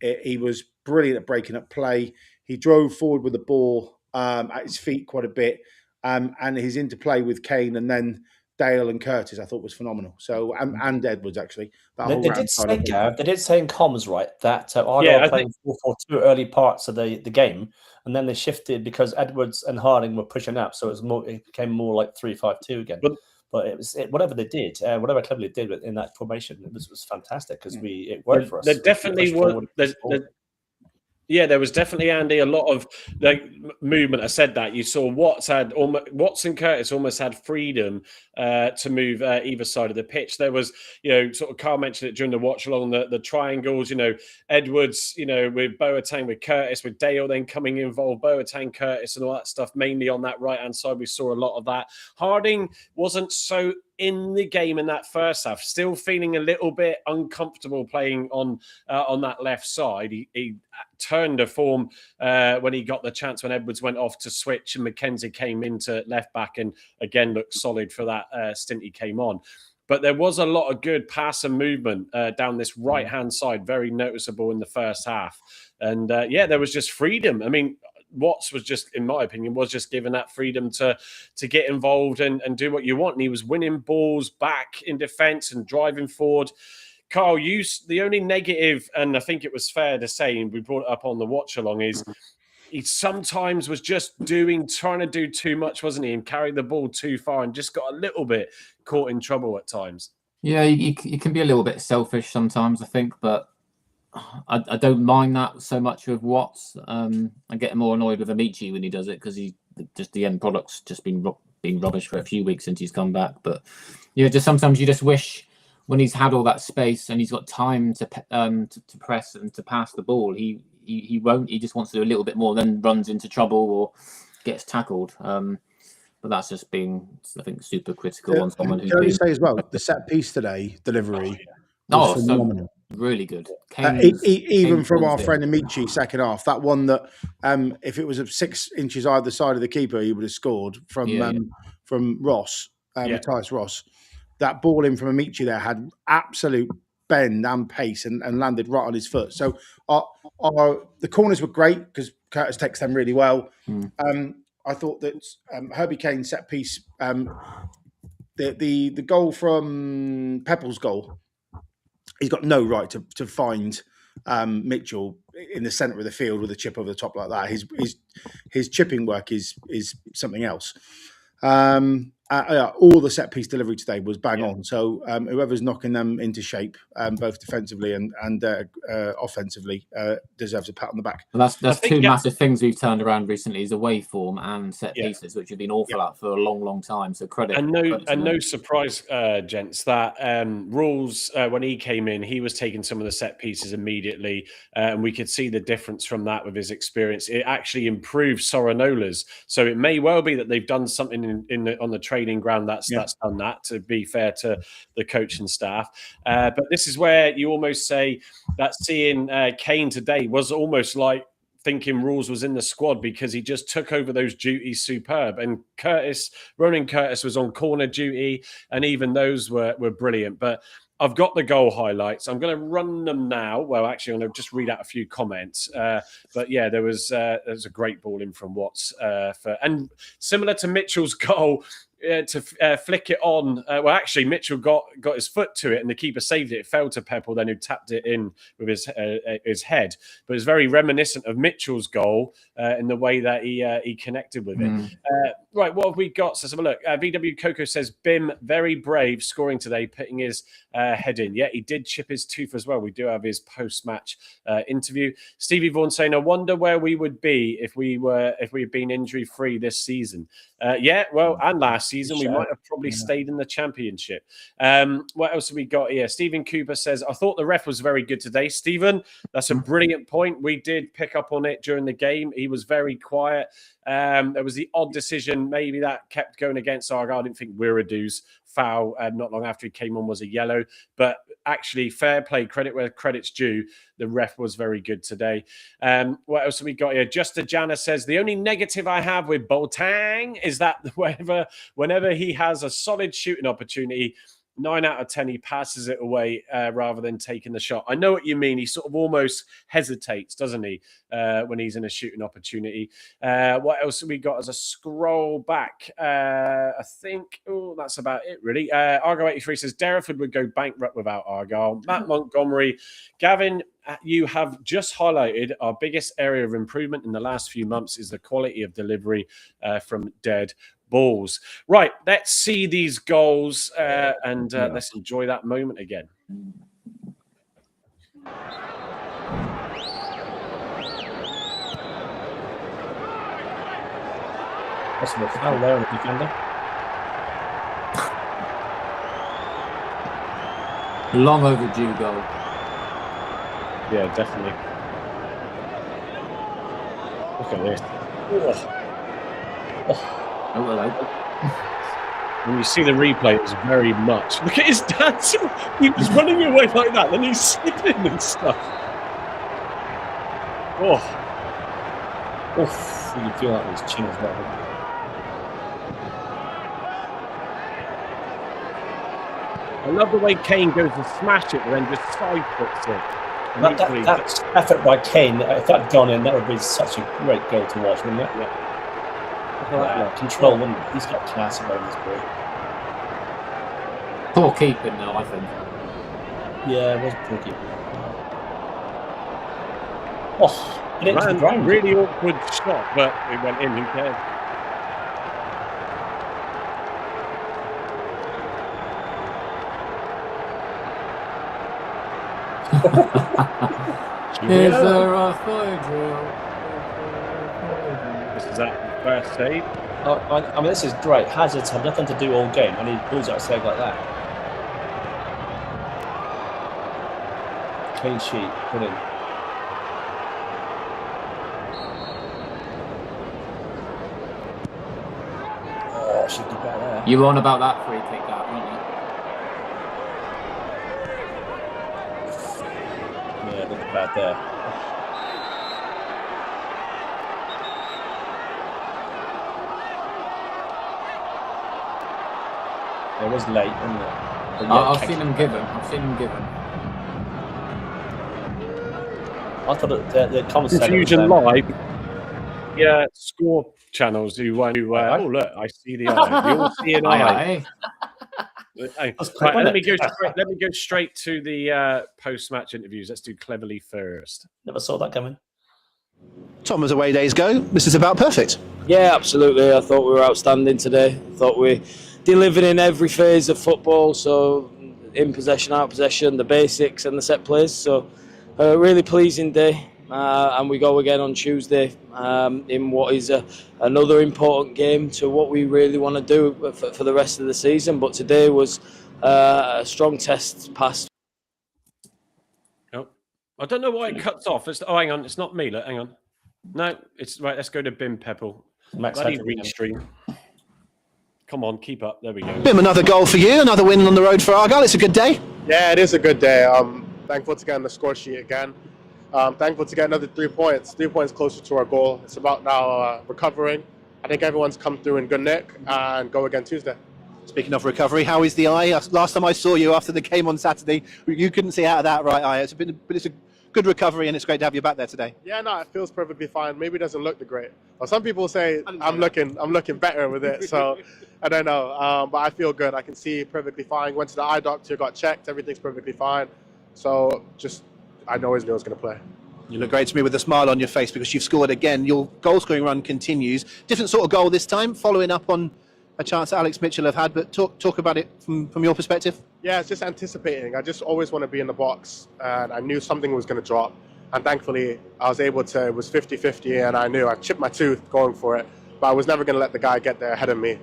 He was brilliant at breaking up play. He drove forward with the ball at his feet quite a bit, and his interplay with Kane and then Dale and Curtis, I thought was phenomenal. So and Edwards actually. They did say, Gav, they did say in comms, right, that Argyle Yeah, playing 4-4-2 early parts of the game, and then they shifted because Edwards and Harding were pushing up, so it became more like 3-5-2 again. But it was whatever they did, whatever Cleverly did in that formation, it was fantastic because it worked for us. There definitely was. Yeah, there was definitely, Andy, a lot of movement. I said that you saw Watts and Curtis almost had freedom to move either side of the pitch. There was, sort of Carl mentioned it during the watch along the triangles. Edwards, with Boateng, with Curtis, with Dale then coming involved, Boateng, Curtis, and all that stuff. Mainly on that right hand side, we saw a lot of that. Harding wasn't so in the game in that first half, still feeling a little bit uncomfortable playing on that left side. He turned a form when he got the chance when Edwards went off to switch and McKenzie came into left back and again looked solid for that stint he came on. But there was a lot of good pass and movement down this right-hand side, very noticeable in the first half. And there was just freedom. I mean, Watts was just, in my opinion, was just given that freedom to get involved and do what you want. And he was winning balls back in defence and driving forward. Carl, the only negative, and I think it was fair to say, and we brought it up on the watch along, is he sometimes was just trying to do too much, wasn't he? And carried the ball too far and just got a little bit caught in trouble at times. Yeah, you can be a little bit selfish sometimes, I think, but I don't mind that so much with Watts. I get more annoyed with Amici when he does it because the end product's just been rubbish for a few weeks since he's come back. But just sometimes you just wish when he's had all that space and he's got time to press and to pass the ball, he won't. He just wants to do a little bit more, then runs into trouble or gets tackled. But that's just being, I think, super critical on someone who's. Can I say as well, the set piece today delivery was phenomenal. Really good. Even from our friend Amici, second half, that one that if it was 6 inches either side of the keeper, he would have scored from Ross, Matthias Ross. That ball in from Amici there had absolute bend and pace and landed right on his foot. So the corners were great because Curtis takes them really well. I thought that Herbie Kane's set piece, the goal from Peppel's goal, he's got no right to find Mitchell in the centre of the field with a chip over the top like that. His chipping work is something else. All the set piece delivery today was bang on. So whoever's knocking them into shape, both defensively and offensively, deserves a pat on the back. Well, that's two massive things we've turned around recently: is away form and set pieces, which have been awful at for a long, long time. So credit. And no surprise, gents, that Rules when he came in, he was taking some of the set pieces immediately, and we could see the difference from that with his experience. It actually improved Soronola's. So it may well be that they've done something on the training ground that's done that, to be fair to the coaching staff. But this is where you almost say that seeing Kane today was almost like thinking Rules was in the squad, because he just took over those duties superb. And Ronan Curtis was on corner duty, and even those were brilliant. But I've got the goal highlights. I'm going to run them now. Well, actually, I'm going to just read out a few comments. But yeah, there was a great ball in from Watts. And similar to Mitchell's goal, to flick it on. Well, actually, Mitchell got his foot to it, and the keeper saved it. It fell to Peppel, then who tapped it in with his head. But it's very reminiscent of Mitchell's goal in the way that he connected with it. Right, what have we got? So let's have a look. VW Coco says, Bim, very brave, scoring today, putting his head in. Yeah, he did chip his tooth as well. We do have his post-match interview. Stevie Vaughan saying, I wonder where we would be if we had been injury-free this season. And last season, we might have probably stayed in the championship. What else have we got here? Stephen Cooper says, I thought the ref was very good today. Stephen, that's a brilliant point. We did pick up on it during the game. He was very quiet. There was the odd decision, maybe that kept going against Argyle. I didn't think Wiradu's foul not long after he came on was a yellow. But actually, fair play, credit where credit's due. The ref was very good today. What else have we got here? Justa Jana says, the only negative I have with Boateng is that whenever he has a solid shooting opportunity, 9 out of 10, he passes it away rather than taking the shot. I know what you mean. He sort of almost hesitates, doesn't he, when he's in a shooting opportunity. What else have we got as a scroll back? I think, that's about it, really. Argyle 83 says, Derriford would go bankrupt without Argyle. Matt Montgomery, Gavin, you have just highlighted our biggest area of improvement in the last few months is the quality of delivery from dead balls. Right, let's see these goals and let's enjoy that moment again. Possible foul there on the defender. Long overdue goal. Yeah, definitely. Look at this. Oh, hello. When you see the replay, it's very much. Look at his dance. He's running away like that, then he's slipping and stuff. Oh. Oof. You can feel that with his chin as well. I love the way Kane goes to smash it and then just side puts it. That effort by Kane, if that had gone in, that would be such a great goal to watch, wouldn't it? Yeah. Control, wouldn't it? He's got class about this boy. Poor keeping, though, I think. Yeah, it was poor keeping. Oh, it into the ground. Really awkward shot, but it went in. Who cares? Is there a fire drill? This is that first save. I mean, this is great. Hazard's had nothing to do all game, and he pulls out a save like that. Clean sheet, brilliant. Oh, should do better there. You were on about that free kick, that, weren't you? Yeah, look bad there. It was late, wasn't it? I've seen him given. I thought the comments Confusion Live. Yeah, score channels who oh look, I see the eye. You all see an eye. Right, let me go straight to the post-match interviews. Let's do Cleverly first. Never saw that coming. Tom, as away days go, this is about perfect. Yeah, absolutely. I thought we were outstanding today. I thought we delivered in every phase of football, so in possession, out of possession, the basics and the set plays. So a really pleasing day, and we go again on Tuesday in what is another important game to what we really want to do for the rest of the season. But today was a strong test passed. Oh, I don't know why it cuts off. Hang on, it's not me. Look, hang on. No, it's right. Let's go to Bim Pepple. Bloody restream. Come on, keep up. There we go. Bim, another goal for you, another win on the road for Argyle. It's a good day. Yeah, it is a good day. Thankful to get on the score sheet again. Thankful to get another 3 points. 3 points closer to our goal. It's about now recovering. I think everyone's come through in good nick and go again Tuesday. Speaking of recovery, how is the eye? Last time I saw you after the game on Saturday, you couldn't see out of that right eye. It's a good recovery, and it's great to have you back there today. Yeah, no, it feels perfectly fine. Maybe it doesn't look the great. Well, some people say I'm looking better with it. So I don't know, but I feel good. I can see perfectly fine. Went to the eye doctor, got checked. Everything's perfectly fine. So I know Israel's going to play. You look great to me with a smile on your face because you've scored again. Your goal scoring run continues. Different sort of goal this time, following up on a chance that Alex Mitchell have had. But talk about it from your perspective. Yeah, it's just anticipating. I just always want to be in the box, and I knew something was going to drop. And thankfully, I was able to. It was 50-50, and I knew I chipped my tooth going for it. But I was never going to let the guy get there ahead of me.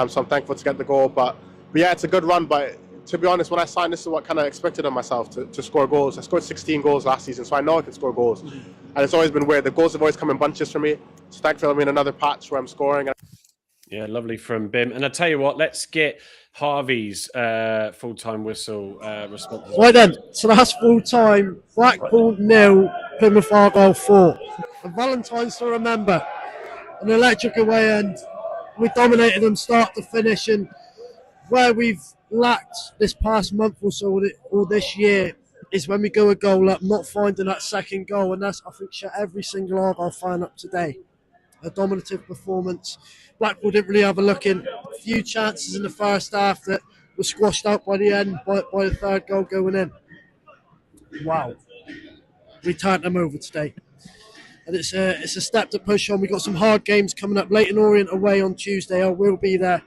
So I'm thankful to get the goal. But yeah, it's a good run. But to be honest, when I signed, this is what kind of expected of myself to score goals. I scored 16 goals last season, so I know I can score goals. And it's always been weird. The goals have always come in bunches for me. So thankfully, I'm in another patch where I'm scoring. Yeah, lovely from Bim. And I tell you what, let's get Harvey's full-time whistle responses. Right then, so that's full time. Blackpool 0, Plymouth Argyle 4. And Valentine's to remember. An electric away end. We dominated them start to finish, and where we've lacked this past month or so, or this year, is when we go a goal up, not finding that second goal, and that's, I think, shut every single Argyle fan up today. A dominative performance. Blackpool didn't really have a look in. A few chances in the first half that were squashed out by the end, by the third goal going in. Wow. We turned them over today. And it's a step to push on. We've got some hard games coming up. Leyton Orient away on Tuesday. I will be there.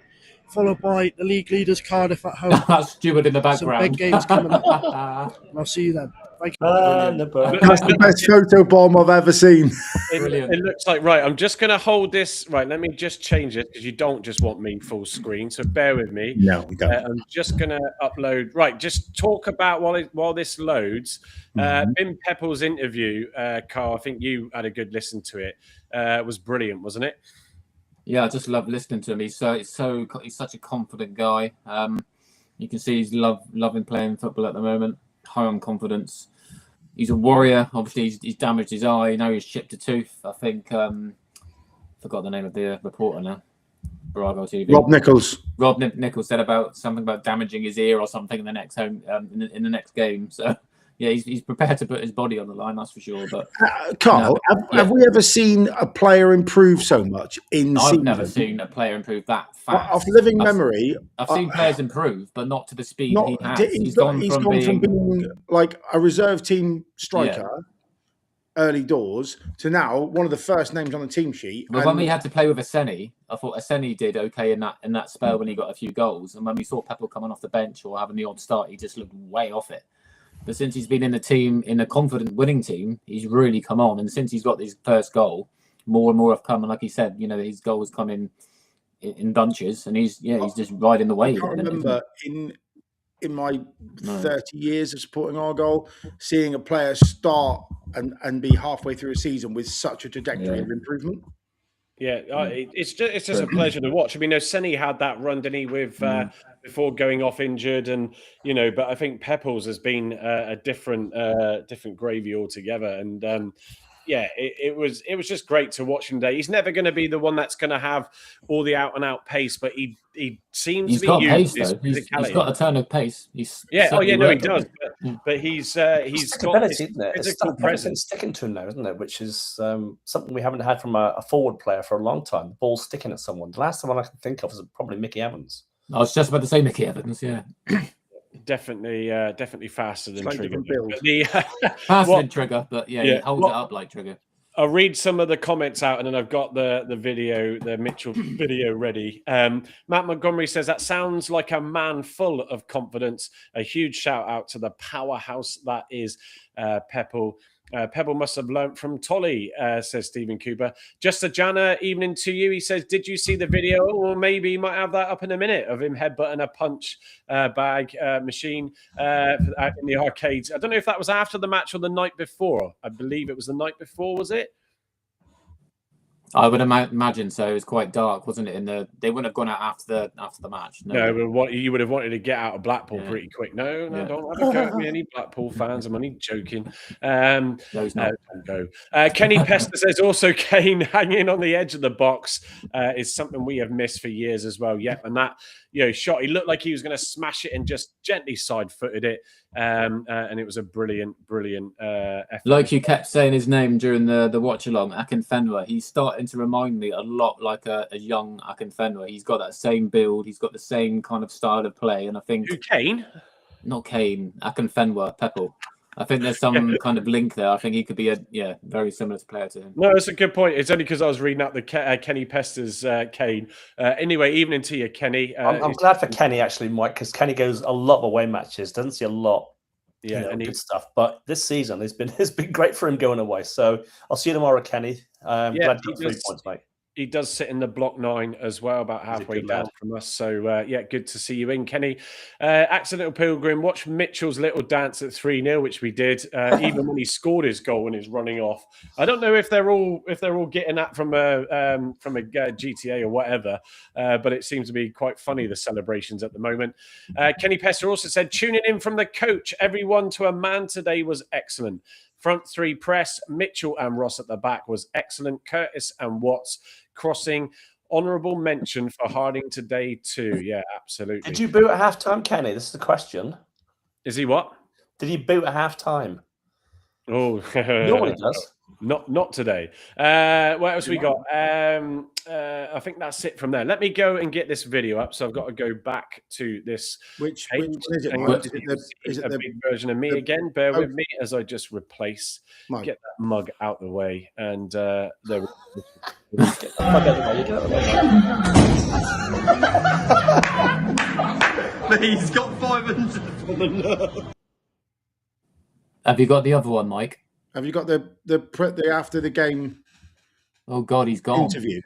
Followed by the league leaders Cardiff at home. That's Stuart in the background. Some big games coming up. And I'll see you then. Thank you. That's the best photo bomb I've ever seen. It looks like, right, I'm just going to hold this. Right, let me just change it because you don't just want me full screen. So bear with me. No, we don't. I'm just going to upload. Right, just talk about while this loads. Bim Pepple's interview, Carl, I think you had a good listen to it. It was brilliant, wasn't it? Yeah, I just love listening to him. He's such a confident guy. You can see he's loving playing football at the moment. High on confidence. He's a warrior. Obviously, he's damaged his eye. Now he's chipped a tooth. I think forgot the name of the reporter now. Argyle TV. Rob Nichols. Rob Nichols said something about damaging his ear or something in the next home in the next game. So yeah, he's prepared to put his body on the line. That's for sure. But Carl, have we ever seen a player improve so much in I've season? never seen a player improve that fast. Off living memory, I've seen players improve, but not to the speed he has. He's gone from being like a reserve team striker early doors to now one of the first names on the team sheet. But when we had to play with Aseni, I thought Aseni did okay in that spell when he got a few goals. And when we saw Pepple coming off the bench or having the odd start, he just looked way off it. But since he's been in the team, in a confident winning team, he's really come on. And since he's got his first goal, more and more have come. And like he said, his goals come in bunches, and he's just riding the wave. I can't remember in my 30 years of supporting Argyle, seeing a player start and be halfway through a season with such a trajectory of improvement. Yeah, it's just a pleasure to watch. I mean, Senny had that run, didn't he, with before going off injured, and but I think Pepples has been a different gravy altogether, and it was just great to watch him today. He's never going to be the one that's going to have all the out and out pace, but he seems to be got used pace though. He's got a turn of pace. He does. But he's got this physical presence sticking to him now, isn't it? Which is something we haven't had from a forward player for a long time. The ball sticking at someone. The last one I can think of is probably Mickey Evans. I was just about to say Mickey Evans. Yeah. Definitely faster than Trigger. Faster than Trigger, but he holds it up like Trigger. I'll read some of the comments out, and then I've got the video, the Mitchell video ready. Matt Montgomery says, that sounds like a man full of confidence. A huge shout out to the powerhouse that is Pepple. Pebble must have learnt from Tolly, says Stephen Cooper. Just a Jana evening to you. He says, did you see the video? Or maybe you might have that up in a minute of him headbutting a punch bag machine out in the arcades. I don't know if that was after the match or the night before. I believe it was the night before, was it? I would imagine so. It was quite dark, wasn't it? They wouldn't have gone out after the match. No, but you would have wanted to get out of Blackpool pretty quick. No, don't have a go at me, any Blackpool fans. I'm only joking. Don't go. Kenny Pester says also Kane hanging on the edge of the box is something we have missed for years as well. Yep, and that shot, he looked like he was going to smash it and just gently side-footed it. And it was a brilliant effort. Like you kept saying his name during the watch along, Akinfenwa. He's starting to remind me a lot like a young Akinfenwa. He's got that same build. He's got the same kind of style of play. And I think Kane, not Kane, Akinfenwa, Pepple. I think there's some kind of link there. I think he could be very similar to player to him. No, that's a good point. It's only because I was reading out the Kenny Pester's Kane. Anyway, evening to you, Kenny. I'm glad for Kenny actually, Mike, because Kenny goes a lot of away matches. Doesn't see a lot. And good stuff. But this season it's been great for him going away. So I'll see you tomorrow, Kenny. Glad you got 3 points, mate. He does sit in the block 9 as well, about halfway good down lad. from us. So, yeah, good to see you in, Kenny. Accidental Pilgrim, watch Mitchell's little dance at 3-0, which we did, even when he scored his goal and is running off. I don't know if they're all getting that from a GTA or whatever, but it seems to be quite funny, the celebrations at the moment. Kenny Pester also said, tuning in from the coach, everyone to a man today was excellent. Front 3 press, Mitchell and Ross at the back was excellent. Curtis and Watts crossing. Honourable mention for Harding today too. Yeah, absolutely. Did you boot at half time, Kenny? This is the question. Is he what? Did he boot at half time? Oh, Nobody does. Not today. What else we got? I think that's it from there. Let me go and get this video up. So I've got to go back to this. Which page. one is it? Hang Mike? on. Is it a the big version of me again? Bear with me as I just replace, Mike? get that mug out the way, and there. Get the fuck out of the way. You get out of the way. He's got 500. Have you got the other one, Mike? Have you got the after the game Oh God, he's gone. interview?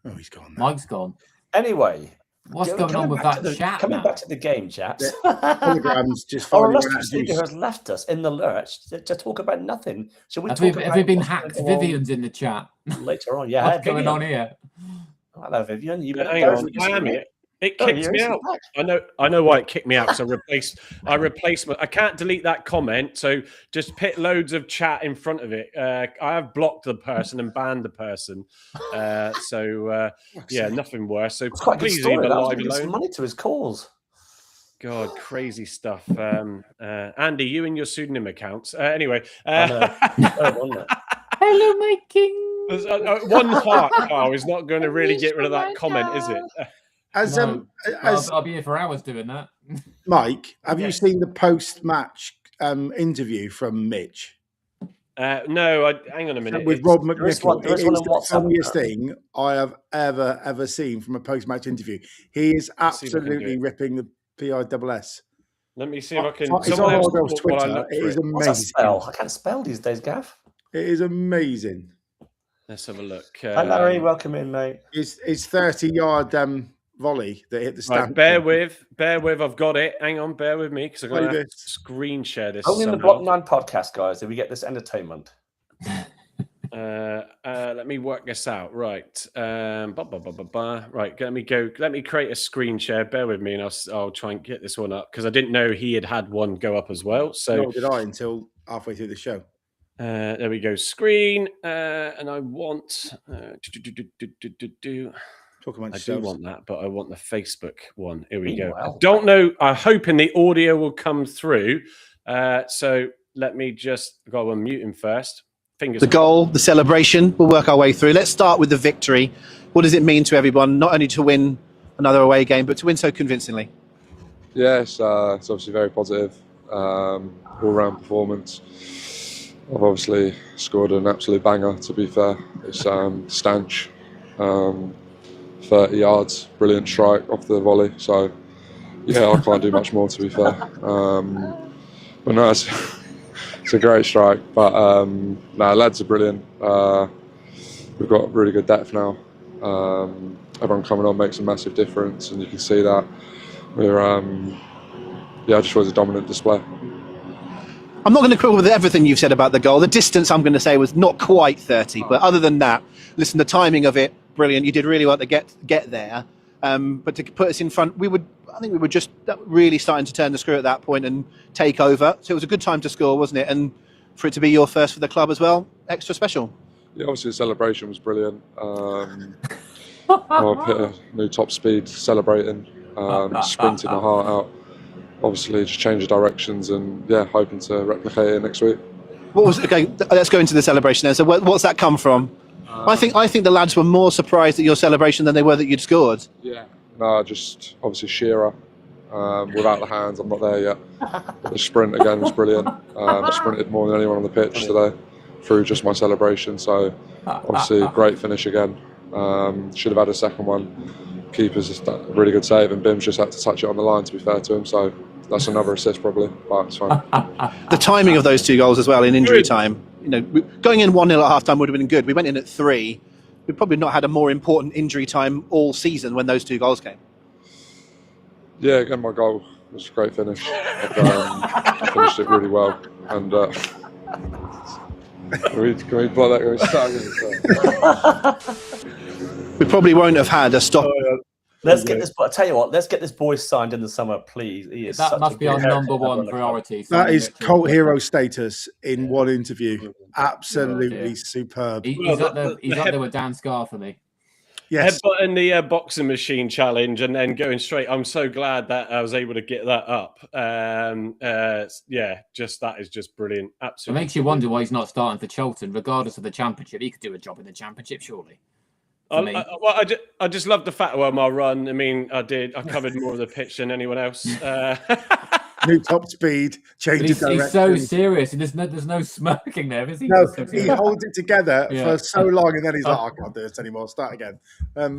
Oh, he's gone. Now. Mike's gone. Anyway, What's coming going on with back to that the- chat? Coming now? back to the game, chaps. Holograms just Our finding illustrious out speaker who's- has left us in the lurch to talk about nothing. Shall we Have talk we about been what's hacked? going on Vivian's in the chat. later on? Yeah, What's going on here? Hello, Vivian. You Hang on, damn it. It Oh, kicked you're me instant out. back. I know why it kicked me out. Because I replaced I can't delete that comment. So just put loads of chat in front of it. I have blocked the person and banned the person. Yeah, nothing worse. So It's quite a good please story. leave it That was live giving some alone. money to his cause. God, crazy stuff. Andy, you and your pseudonym accounts. Anyway, I know. Wasn't it? Hello, my king. one heart, Carl, is not going to really get rid of that comment, is it? As No. as I'll be here for hours doing that. Mike, have you Yes. seen the post-match interview from Mitch No, hang on a minute. with It's- Rob there is McNichol? one- there It is one is on the WhatsApp. funniest thing I have ever seen from a post-match interview. He is Let's see if I can do absolutely it. ripping the PISS. Let me see if I can. It's on someone else Argyle's talk while I Twitter. look It for is it. What's that amazing. spell? I can't spell these days, Gav. It is amazing. Let's have a look. Hi, Larry. Welcome in, mate. His 30-yard volley that hit the Right, stand. bear with. I've got it. Hang on, bear with me because I'm going Play to have to this. screen share this. Only in the somehow. Block 9 podcast, guys, did we get this entertainment. Let me work this out. Right. Right. Let me go. Let me create a screen share. Bear with me, and I'll try and get this one up because I didn't know he had one go up as well. So Nor did I until halfway through the show. there we go. Screen, and I want. Talk about I do yourselves. want that, but I want the Facebook one. Here we go. Meanwhile- I don't know. I'm hoping the audio will come through. So let me just go and mute him first. Fingers The goal, the celebration, we'll work our way through. Let's start with the victory. What does it mean to everyone, not only to win another away game, but to win so convincingly? Yes, it's obviously very positive. All-round performance. I've obviously scored an absolute banger, to be fair. It's stanch. 30 yards, brilliant strike off the volley. So, yeah, I can't do much more, to be fair. But no, it's a great strike. But no, lads are brilliant. We've got really good depth now. Everyone coming on makes a massive difference, and you can see that. We're, I just was a dominant display. I'm not going to quibble with everything you've said about the goal. The distance, I'm going to say, was not quite 30. But other than that, listen, the timing of it, brilliant. You did really well to get there. But to put us in front, I think we were just really starting to turn the screw at that point and take over. So it was a good time to score, wasn't it? And for it to be your first for the club as well, extra special. Yeah, obviously the celebration was brilliant. I hit a new top speed celebrating, sprinting my heart out. Obviously, just change the directions and yeah, hoping to replicate it next week. Okay, let's go into the celebration then. So what's that come from? I think the lads were more surprised at your celebration than they were that you'd scored. Yeah. No, just obviously shearer. Without the hands, I'm not there yet. But the sprint again was brilliant. I sprinted more than anyone on the pitch today through just my celebration. So obviously great finish again. Should have had a second one. Keeper's just a really good save, and Bim's just had to touch it on the line, to be fair to him. So that's another assist probably, but it's fine. The timing of those two goals as well in injury time. You know, going in 1-0 at half time would have been good. We went in at 3. we've probably not had a more important injury time all season when those 2 goals came. Yeah, again, my goal was a great finish. I finished it really well. And can we play that? Can we start again? We probably won't have had a stop. Let's get this. I tell you what, let's get this boy signed in the summer, please. That must be our number one priority. That is cult hero status in one interview. Absolutely superb. He's up there with Dan Scar for me. Yes. Headbutting the boxing machine challenge and then going straight. I'm so glad that I was able to get that up. That is just brilliant. Absolutely. It makes you wonder why he's not starting for Cheltenham, regardless of the championship. He could do a job in the championship, surely. I just love the fact of my run. I mean, I covered more of the pitch than anyone else. New top speed, change of direction. He's so serious. There's no smirking there, is he? No, he holds it together for so long, and then he's like, I can't do this anymore. Start again.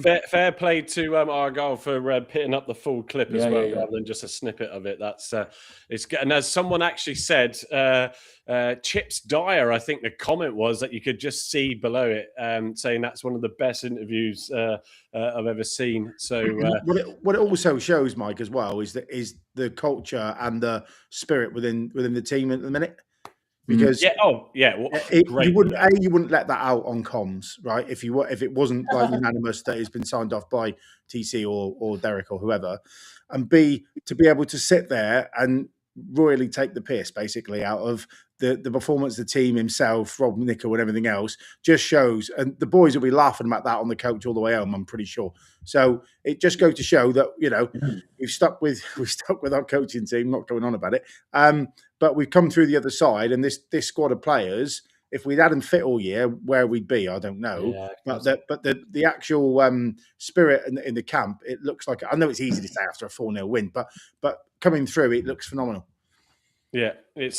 Fair play to Argyle for pitting up the full clip as well, rather than just a snippet of it. That's it's good. And as someone actually said, Chips Dyer, I think the comment was that you could just see below it, saying that's one of the best interviews I've ever seen. So what it also shows, Mike, as well, is the culture and the spirit within the team at the minute. Because you wouldn't let that out on comms, right? If it wasn't like unanimous that it's been signed off by TC or Derek or whoever, and B, to be able to sit there and royally take the piss basically out of the performance of the team, himself, Rob Nichol and everything else, just shows, and the boys will be laughing about that on the coach all the way home, I'm pretty sure. So it just goes to show that, we've stuck with our coaching team, not going on about it. But we've come through the other side, and this squad of players, if we had them fit all year, where we'd be, I don't know. Yeah, but the actual spirit in the camp, it looks like, I know it's easy to say after a 4-0 win, but coming through, it looks phenomenal. Yeah, I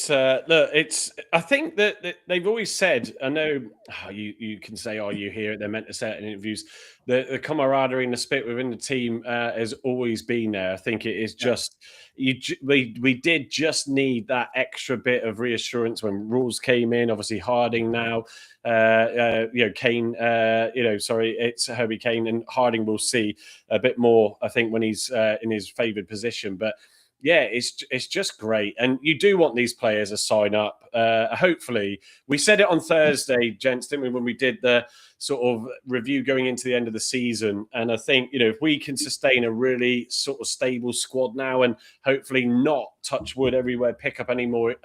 think that they've always said, I know you can say, you hear it, they're meant to say it in interviews, the camaraderie and the spirit within the team has always been there. I think it is just, we did just need that extra bit of reassurance when rules came in. Obviously Harding now, Kane, it's Herbie Kane, and Harding will see a bit more, I think, when he's in his favoured position. But yeah, it's just great. And you do want these players to sign up. Hopefully, we said it on Thursday, gents, didn't we, when we did the sort of review going into the end of the season. And I think, if we can sustain a really sort of stable squad now and hopefully not, touch wood everywhere, pick up any more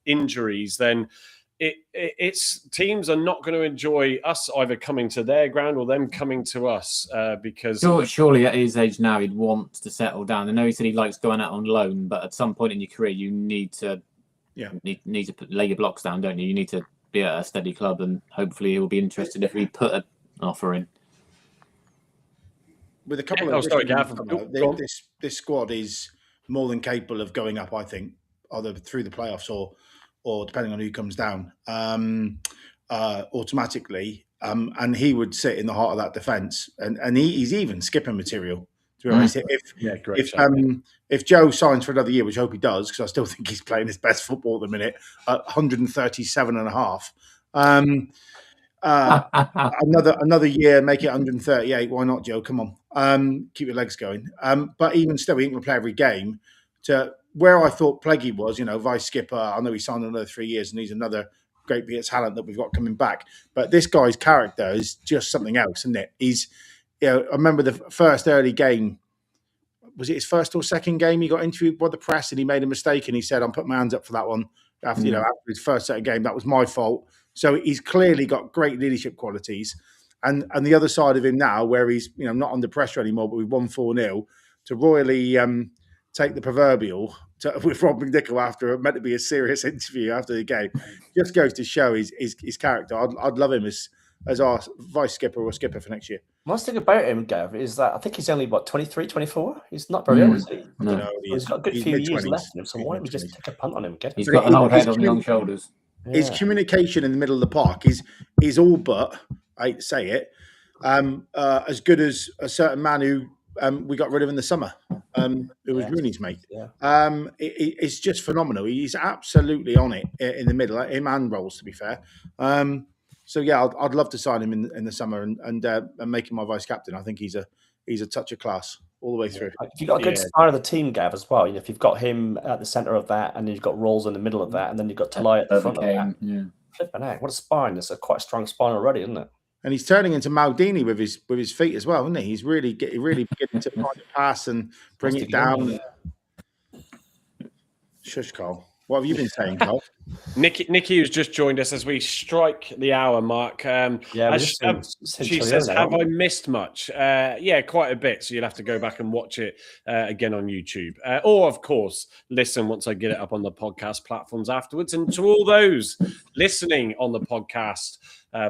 injuries, then it's teams are not going to enjoy us either coming to their ground or them coming to us because surely at his age now he'd want to settle down. I know he said he likes going out on loan, but at some point in your career you need to need to lay your blocks down, don't you? You need to be at a steady club, and hopefully he'll be interested if we put an offer in. With a couple of this squad is more than capable of going up, I think, either through the playoffs or depending on who comes down, automatically. And he would sit in the heart of that defence. And he's even skipping material, to be honest. If Joe signs for another year, which I hope he does, because I still think he's playing his best football at the minute, at 137.5. Another year, make it 138. Why not, Joe? Come on. Keep your legs going. But even still, he ain't going to play every game. To where I thought Pleggy was, vice skipper. I know he signed another 3 years, and he's another great bit of talent that we've got coming back. But this guy's character is just something else, isn't it? He's, I remember the first early game. Was it his first or second game? He got interviewed by the press, and he made a mistake, and he said, "I'm putting my hands up for that one." After after his first set of game, that was my fault. So he's clearly got great leadership qualities, and the other side of him now, where he's not under pressure anymore, but we've won 4-0, to royally take the proverbial with Rob Nichol after meant to be a serious interview after the game, just goes to show his character. I'd love him as our vice skipper or skipper for next year. One thing about him, Gav, is that I think he's only 23, 24. He's not very old, is he? No. He's got a good few years left in him, so why don't we just take a punt on him? He's got an old head on young shoulders. His communication in the middle of the park is all but, I hate to say it, as good as a certain man who we got rid of in the summer, who was Rooney's mate. Yeah. It's just phenomenal. He's absolutely on it in the middle, him and Rolls, to be fair. So yeah, I'd love to sign him in the summer and make him my vice captain. I think he's a touch of class all the way through. If you've got a good spine of the team, Gav, as well. If you've got him at the centre of that, and you've got Rolls in the middle of that, and then you've got Talai at the front of that. Yeah. Flipping heck, what a spine! It's a quite strong spine already, isn't it? And he's turning into Maldini with his feet as well, isn't he? He's really beginning to find a pass and bring it down. Shush, Cole. What have you been saying, Cole? Nikki, who's just joined us as we strike the hour mark. She says, "Have I missed much?" Yeah, quite a bit. So you'll have to go back and watch it again on YouTube, or of course, listen once I get it up on the podcast platforms afterwards. And to all those listening on the podcast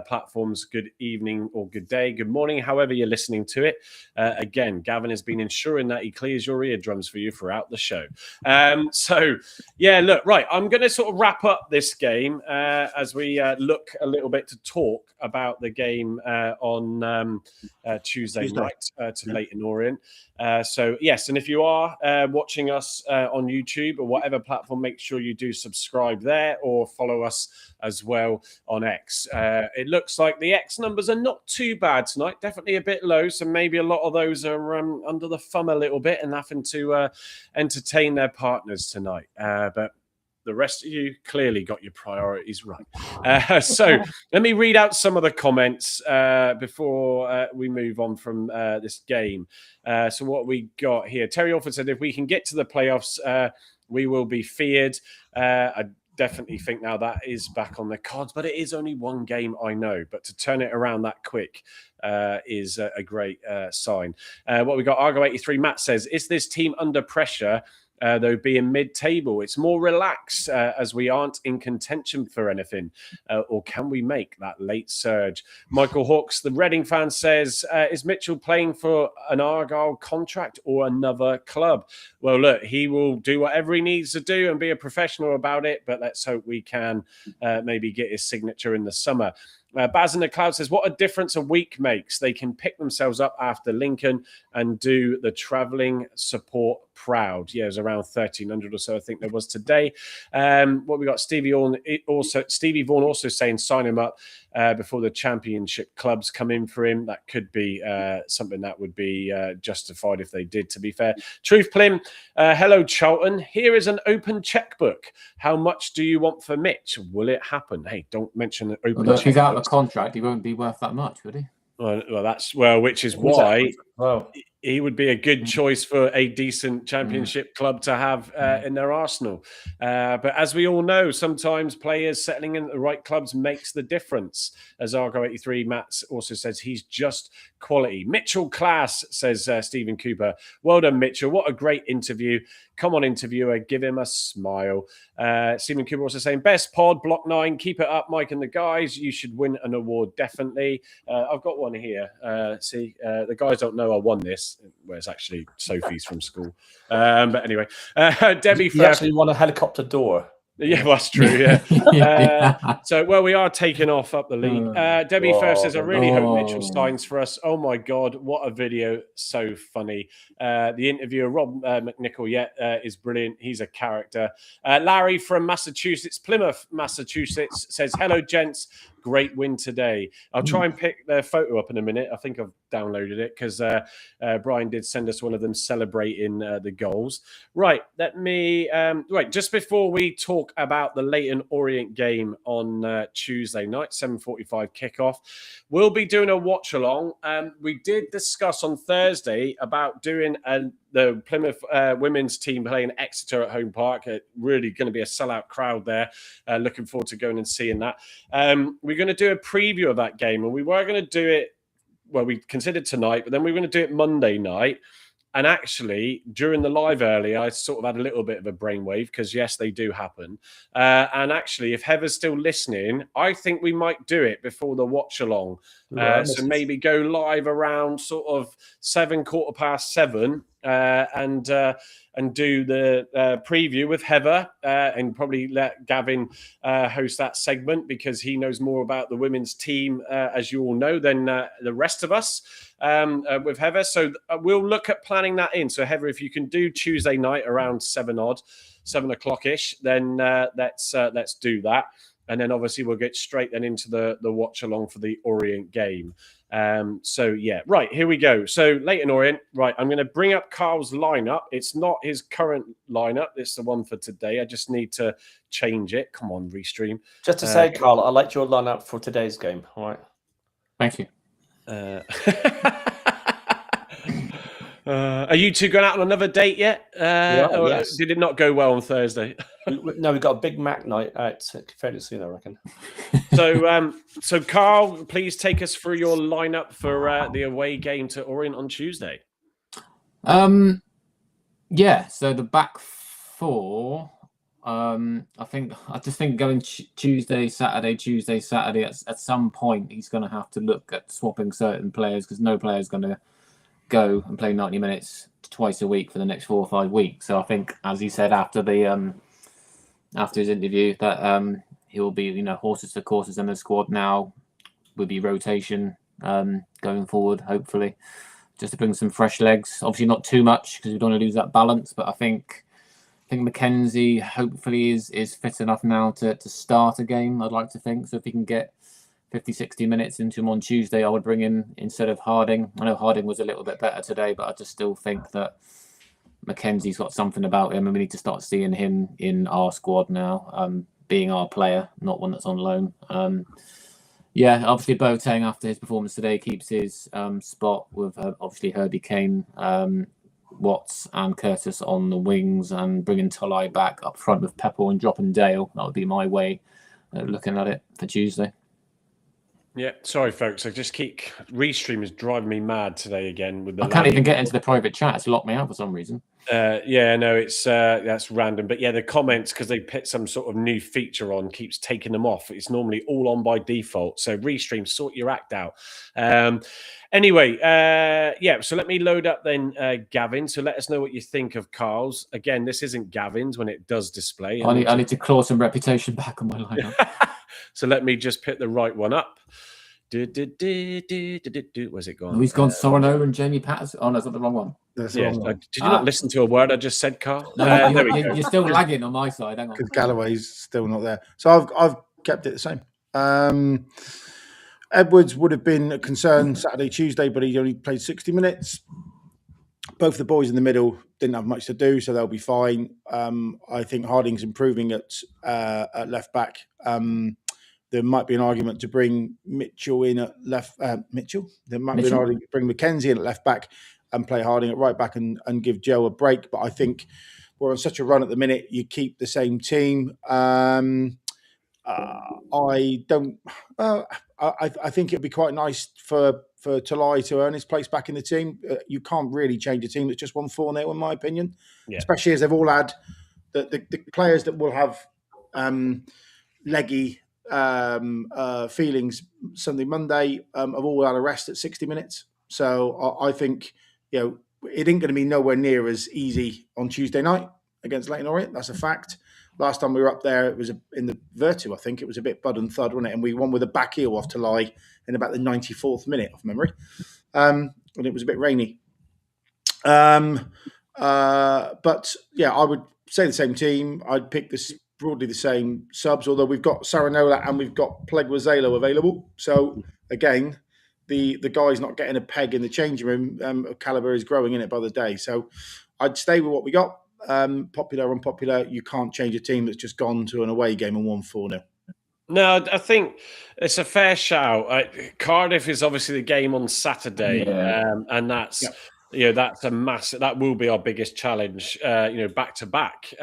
platforms, good evening or good day, good morning, however you're listening to it. Again, Gavin has been ensuring that he clears your eardrums for you throughout the show. So, yeah, look, right, I'm going to sort of wrap up this game as we look a little bit to talk about the game on Tuesday night to Leyton Orient. So, yes, and if you are watching us on YouTube or whatever platform, make sure you do subscribe there or follow us as well on X. It looks like the X numbers are not too bad tonight, definitely a bit low, so maybe a lot of those are under the thumb a little bit and having to entertain their partners tonight. But the rest of you clearly got your priorities right. So let me read out some of the comments before we move on from this game. So what we got here, Terry Orford said, if we can get to the playoffs, we will be feared. I definitely think now that is back on the cards, but it is only one game, I know. But to turn it around that quick is a great sign. What we got, Argyle 83, Matt says, is this team under pressure? Though being mid-table, it's more relaxed as we aren't in contention for anything. Or can we make that late surge? Michael Hawks, the Reading fan, says, is Mitchell playing for an Argyle contract or another club? Well, look, he will do whatever he needs to do and be a professional about it, but let's hope we can maybe get his signature in the summer. Baz in the Cloud says, what a difference a week makes. They can pick themselves up after Lincoln and do the travelling support proud. Yeah, it was around 1,300 or so, I think there was today. What we got, Stevie Vaughan also saying sign him up before the championship clubs come in for him. That could be something that would be justified if they did, to be fair. Truth Plim, hello Charlton. Here is an open checkbook. How much do you want for Mitch? Will it happen? Hey, don't mention an open checkbook. If he's out of contract, he won't be worth that much, would he? Well, which is why he would be a good choice for a decent championship club to have in their arsenal. But as we all know, sometimes players settling in the right clubs makes the difference. As Argo 83, Matt also says, he's just quality. Mitchell class, says Stephen Cooper. Well done, Mitchell. What a great interview. Come on, interviewer, give him a smile. Stephen Cooper also saying, best pod, Block 9, keep it up, Mike and the guys. You should win an award, definitely. I've got one here. See, the guys don't know I won this. Well, it's actually Sophie's from school. But anyway, Debbie you actually won a helicopter door. Yeah, well, that's true. Yeah. So, well, we are taking off up the league. Debbie first says, I really hope Mitchell signs for us. Oh, my God. What a video. So funny. The interviewer, Rob McNichol, is brilliant. He's a character. Larry from Massachusetts, Plymouth, Massachusetts, says, hello, gents. Great win today. I'll try and pick their photo up in a minute. I think I've downloaded it because Brian did send us one of them celebrating the goals. Right, let me... just before we talk about the Leyton Orient game on Tuesday night, 7:45 kickoff, we'll be doing a watch-along. We did discuss on Thursday about doing the Plymouth women's team playing Exeter at Home Park. Really going to be a sellout crowd there. Looking forward to going and seeing that. We're going to do a preview of that game, and we were going to do it, well, we considered tonight, but then we were going to do it Monday night. And actually, during the live earlier, I sort of had a little bit of a brainwave because, yes, they do happen. And actually, if Heather's still listening, I think we might do it before the watch-along. So maybe go live around sort of 7, 7:15, and do the preview with Heather and probably let Gavin host that segment because he knows more about the women's team, as you all know, than the rest of us with Heather. So we'll look at planning that in. So Heather, if you can do Tuesday night around 7 o'clock-ish, then let's do that. and then obviously we'll get straight then into the watch along for the Orient game. So yeah, right, here we go. So Leyton Orient, right, I'm going to bring up Carl's lineup. It's not his current lineup. It's the one for today. I just need to change it. Come on, Restream. Just to say, Carl, I liked your lineup for today's game. All right. Thank you. Are you two going out on another date yet? Or yes. did it not go well on Thursday? No, we've got a Big Mac night out fairly soon, I reckon. So Carl, please take us through your lineup for the away game to Orient on Tuesday. Yeah, so the back four. I just think going Tuesday, Saturday. At some point, he's going to have to look at swapping certain players because no player is going to go and play 90 minutes twice a week for the next 4 or 5 weeks. So I think, as he said after his interview, that he will be, horses for courses in the squad now. Will be rotation going forward, hopefully, just to bring some fresh legs. Obviously, not too much because we don't want to lose that balance. But I think Mackenzie hopefully is fit enough now to start a game. I'd like to think so. If he can get 50-60 minutes into him on Tuesday, I would bring in instead of Harding. I know Harding was a little bit better today, but I just still think that Mackenzie's got something about him, and we need to start seeing him in our squad now, being our player, not one that's on loan. Obviously Boateng, after his performance today, keeps his spot with obviously Herbie Kane, Watts and Curtis on the wings, and bringing Tolai back up front with Pepper and dropping Dale. That would be my way looking at it for Tuesday. Yeah, sorry, folks. I just keep Restream is driving me mad today again. With the I can't even get into the private chat. It's locked me out for some reason. It's that's random. But yeah, the comments, because they put some sort of new feature on, keeps taking them off. It's normally all on by default. So Restream, sort your act out. Anyway, so let me load up then Gavin. So let us know what you think of Carl's. Again, this isn't Gavin's when it does display. I need to claw some reputation back on my lineup. So let me just pick the right one up. Where's it gone? Oh, he's gone Sorano and Jamie Patterson. Oh, no, that's not the wrong one. That's the wrong one. Did you not listen to a word I just said, Carl? No, you're still lagging on my side. Hang on. Because Galloway's still not there. So I've kept it the same. Edwards would have been a concern Saturday, Tuesday, but he only played 60 minutes. Both the boys in the middle didn't have much to do, so they'll be fine. I think Harding's improving at left back. There might be an argument to bring Mitchell in at left. Mitchell. There might be an argument to bring Mackenzie in at left back and play Harding at right back and give Joe a break. But I think we're on such a run at the minute. You keep the same team. I think it'd be quite nice for Tolai to earn his place back in the team. You can't really change a team that's just won 4-0, in my opinion. Yeah. Especially as they've all had the players that will have leggy feelings Sunday, Monday have all had a rest at 60 minutes. So I think it ain't going to be nowhere near as easy on Tuesday night against Leyton Orient. That's a fact. Last time we were up there, it was in the Virtu, I think. It was a bit bud and thud, wasn't it? And we won with a back heel off Tolai in about the 94th minute, off memory. And it was a bit rainy. But yeah, I would say the same team. I'd pick this broadly the same subs, although we've got Saranola and we've got Pleguizelo available. So again, the guy's not getting a peg in the changing room. Calibre is growing in it by the day. So I'd stay with what we got. Popular, unpopular, you can't change a team that's just gone to an away game and won 4-0. No, I think it's a fair shout. Cardiff is obviously the game on Saturday, and that's that's a massive. That will be our biggest challenge. Back to back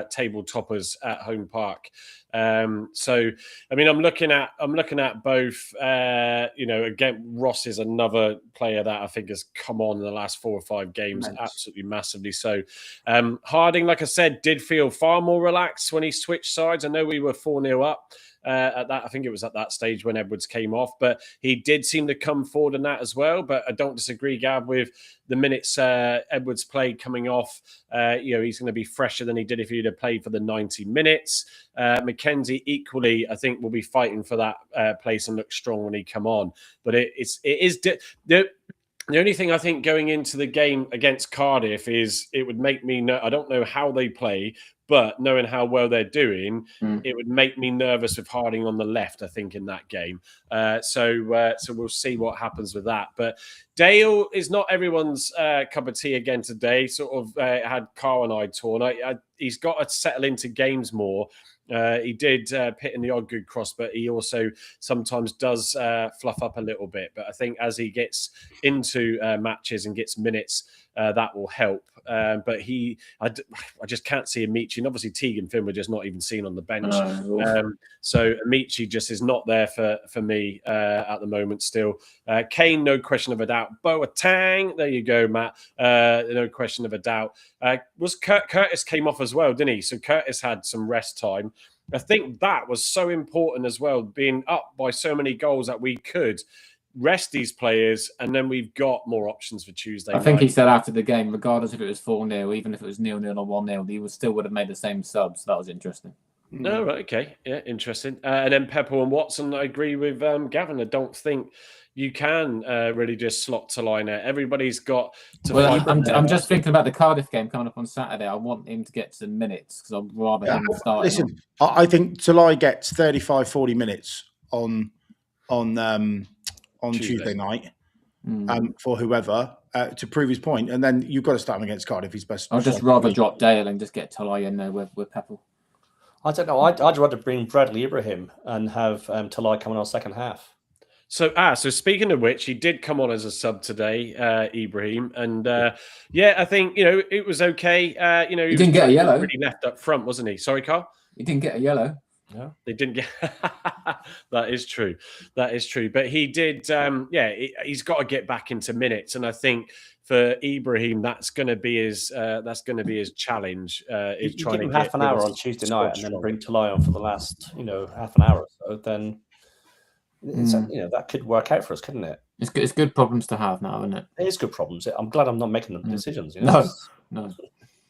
table toppers at home park. So I mean, I'm looking at both. Again, Ross is another player that I think has come on in the last 4 or 5 games, absolutely massively. So Harding, like I said, did feel far more relaxed when he switched sides. I know we were 4-0 up. At that, I think it was at that stage when Edwards came off, but he did seem to come forward in that as well. But I don't disagree, Gab, with the minutes Edwards played coming off. He's going to be fresher than he did if he'd have played for the 90 minutes. Mackenzie equally, I think, will be fighting for that place and look strong when he come on. But The only thing I think going into the game against Cardiff is it would make me I don't know how they play, but knowing how well they're doing, it would make me nervous with Harding on the left, I think, in that game. So we'll see what happens with that. But Dale is not everyone's cup of tea again today. Sort of had Carl and I torn. He's got to settle into games more. He did pit in the odd good cross, but he also sometimes does fluff up a little bit. But I think as he gets into matches and gets minutes, that will help. But I just can't see Amici. And obviously, Teague and Finn were just not even seen on the bench. So Amici just is not there for me at the moment still. Kane, no question of a doubt. Boateng, there you go, Matt. No question of a doubt. Curtis came off as well, didn't he? So Curtis had some rest time. I think that was so important as well, being up by so many goals that we could rest these players, and then we've got more options for Tuesday. I think he said after the game, regardless if it was 4-0, even if it was 0-0 or 1-0, he still would have made the same subs. That was interesting. Oh, right, okay. Yeah, interesting. And then Pepper and Watson, I agree with Gavin. I don't think you can really just slot to line out. Everybody's got to fight. I'm just thinking about the Cardiff game coming up on Saturday. I want him to get some minutes because I'd rather him start. Listen, I think Talai gets 35, 40 minutes on Tuesday night for whoever to prove his point, and then you've got to start him against Cardiff. He's best. I'd just rather drop Dale and just get Talai in there with Pepper. I don't know. I'd rather bring Bradley Ibrahim and have Talai coming on second half. So speaking of which, he did come on as a sub today, Ibrahim, and I think it was okay. He didn't get a yellow. Really left up front, wasn't he? Sorry, Carl. He didn't get a yellow. No, they didn't get. That is true. That is true. But he did. He's got to get back into minutes, and I think for Ibrahim, that's going to be his. Challenge. Is trying to give him half an hour on Tuesday night, and then bring Talai on for the last, half an hour or so. Then, that could work out for us, couldn't it? It's good problems to have now, isn't it? It is good problems. I'm glad I'm not making the decisions.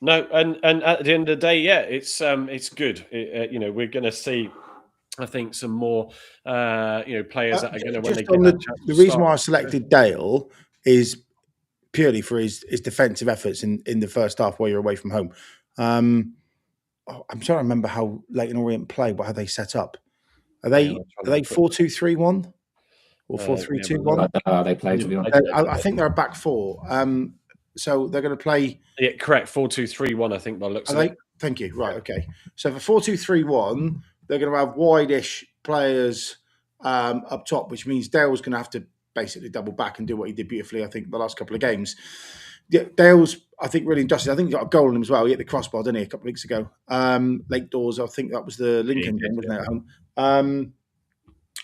No, and at the end of the day, it's good. We're going to see, I think, some more, players that are going to when they get the reason why I selected Dale is purely for his defensive efforts in the first half while you're away from home. I'm trying to remember how Leyton Orient play, but how they set up. Are they 4-2-3-1 or 4-3-2-1? They played to be honest. I think they're a back four. So they're going to play. Yeah, correct. 4-2-3-1. I think by looks. Thank you. Right. Okay. So for 4-2-3-1, they're going to have wide-ish players up top, which means Dale's going to have to basically double back and do what he did beautifully. I think the last couple of games. Dale's, I think, really industrious. I think he got a goal in him as well. He hit the crossbar, didn't he, a couple of weeks ago? Lake Doors. I think that was the Lincoln game, wasn't it, at home?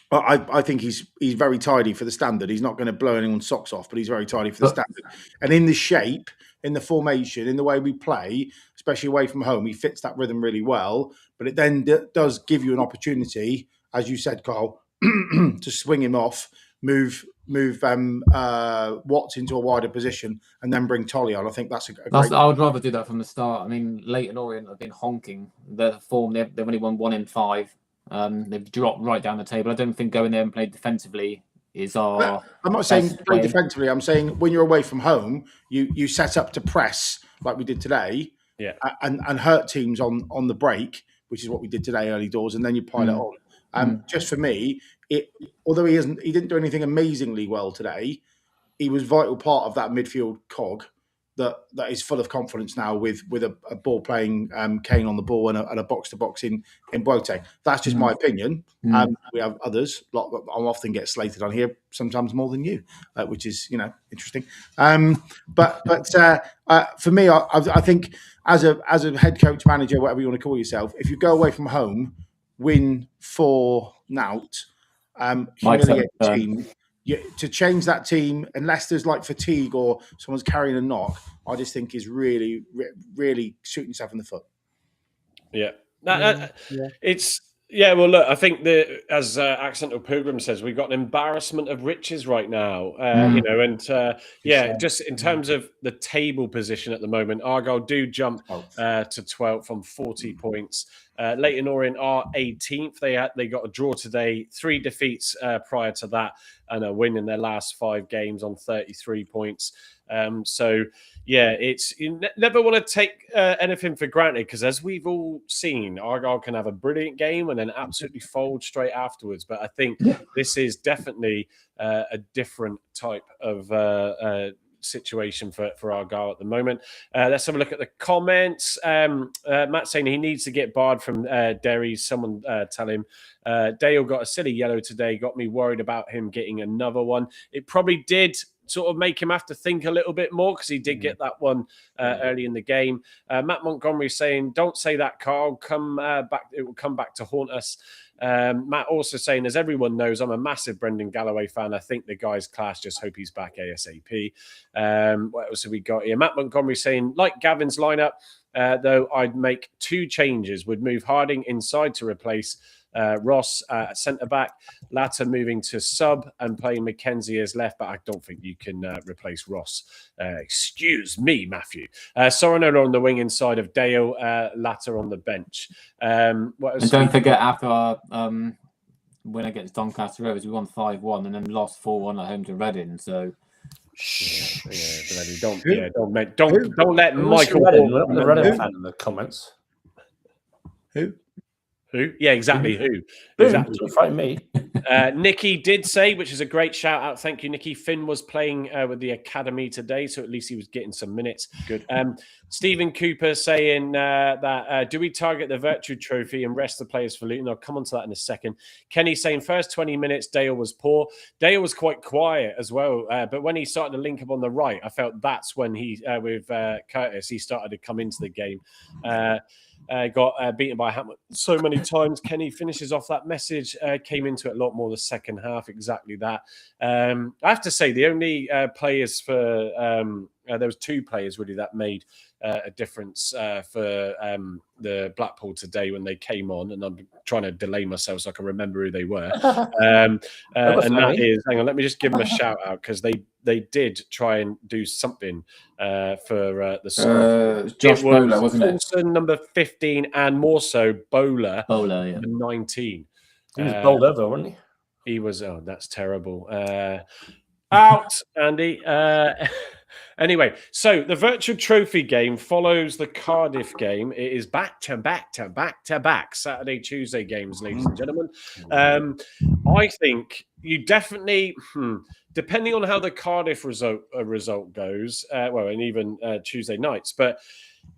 I think he's very tidy for the standard. He's not going to blow anyone's socks off, but he's very tidy for the standard. And in the shape, in the formation, in the way we play, especially away from home, he fits that rhythm really well. But it then does give you an opportunity, as you said, Carl, to swing him off, move Watts into a wider position, and then bring Tolly on. I think that's a great. I would rather do that from the start. I mean, Leyton Orient have been honking. Their form, they've only won 1 in 5. They've dropped right down the table. I don't think going there and playing defensively is our. I'm not saying play defensively. I'm saying when you're away from home, you set up to press like we did today, and hurt teams on the break, which is what we did today early doors, and then you pile it on. Just for me, although he didn't do anything amazingly well today, he was a vital part of that midfield cog that is full of confidence now with a ball playing Kane on the ball and a box to box in Boateng. That's just my opinion. We have others. I often get slated on here, sometimes more than you, which is interesting. But for me, I think as a head coach, manager, whatever you want to call yourself, if you go away from home, win 4-0, humiliate the team. To change that team, unless there's like fatigue or someone's carrying a knock, I just think is really, really shooting yourself in the foot. Well, look, I think as Accidental Pilgrim says, we've got an embarrassment of riches right now, just in terms of the table position at the moment, Argyle do jump to 12th from 40 points. Leyton Orient are 18th. They got a draw today, 3 defeats prior to that, and a win in their last 5 games on 33 points. So, yeah, you never want to take anything for granted, because as we've all seen, Argyle can have a brilliant game and then absolutely fold straight afterwards. But I think this is definitely a different type of situation for Argyle at the moment. Let's have a look at the comments. Matt saying he needs to get barred from Derry. Someone tell him. Dale got a silly yellow today, got me worried about him getting another one. It probably did sort of make him have to think a little bit more, because he did get that one early in the game. Matt Montgomery saying, don't say that, Carl. Come back. It will come back to haunt us. Matt also saying, as everyone knows, I'm a massive Brendan Galloway fan. I think the guy's class. Just hope he's back ASAP. What else have we got here? Matt Montgomery saying, like Gavin's lineup, though I'd make 2 changes. Would move Harding inside to replace Ross at centre-back, Latter moving to sub and playing Mackenzie as left-back. I don't think you can replace Ross. Excuse me, Matthew. Sorano on the wing inside of Dale, Latter on the bench. What else? And don't forget, after our win against Doncaster Rovers, we won 5-1 and then lost 4-1 at home to Reading. So don't let Michael the Reading fan in the comments. Who? Yeah, exactly. Who? Exactly. Don't frighten me. Nikki did say, which is a great shout out. Thank you, Nikki. Finn was playing with the academy today, so at least he was getting some minutes. Good. Stephen Cooper saying that do we target the Virtue Trophy and rest the players for Luton? I'll come on to that in a second. Kenny saying first 20 minutes, Dale was poor. Dale was quite quiet as well, but when he started to link up on the right, I felt that's when he, with Curtis, he started to come into the game. Got beaten by Hamlet so many times. Kenny finishes off that message, came into it a lot more the second half, exactly that. I have to say, the only players for... there was 2 players really that made a difference for the Blackpool today when they came on, and I'm trying to delay myself so I can remember who they were. And that is, hang on, let me just give them a shout out, because they did try and do something for the side. Josh Bowler, wasn't it? Olsen, number 15, and more so Bowler, yeah. 19. He was bowled over, wasn't he? He was, oh, that's terrible. Out, Andy. Anyway, so the Virtual Trophy game follows the Cardiff game. It is back to back Saturday, Tuesday games, ladies and gentlemen. I think you definitely, depending on how the Cardiff result goes, and even Tuesday nights, but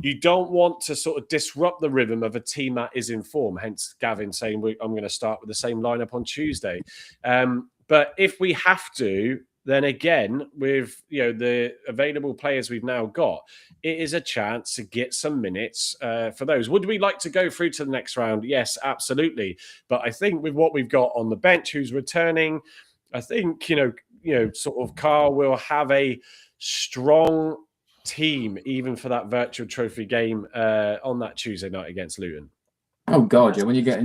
you don't want to sort of disrupt the rhythm of a team that is in form. Hence, Gavin saying I'm going to start with the same lineup on Tuesday. But if we have to, then again, with the available players we've now got, it is a chance to get some minutes for those. Would we like to go through to the next round? Yes, absolutely. But I think with what we've got on the bench, who's returning, I think sort of Carl will have a strong team even for that Virtual Trophy game on that Tuesday night against Luton. Oh God, yeah. When you get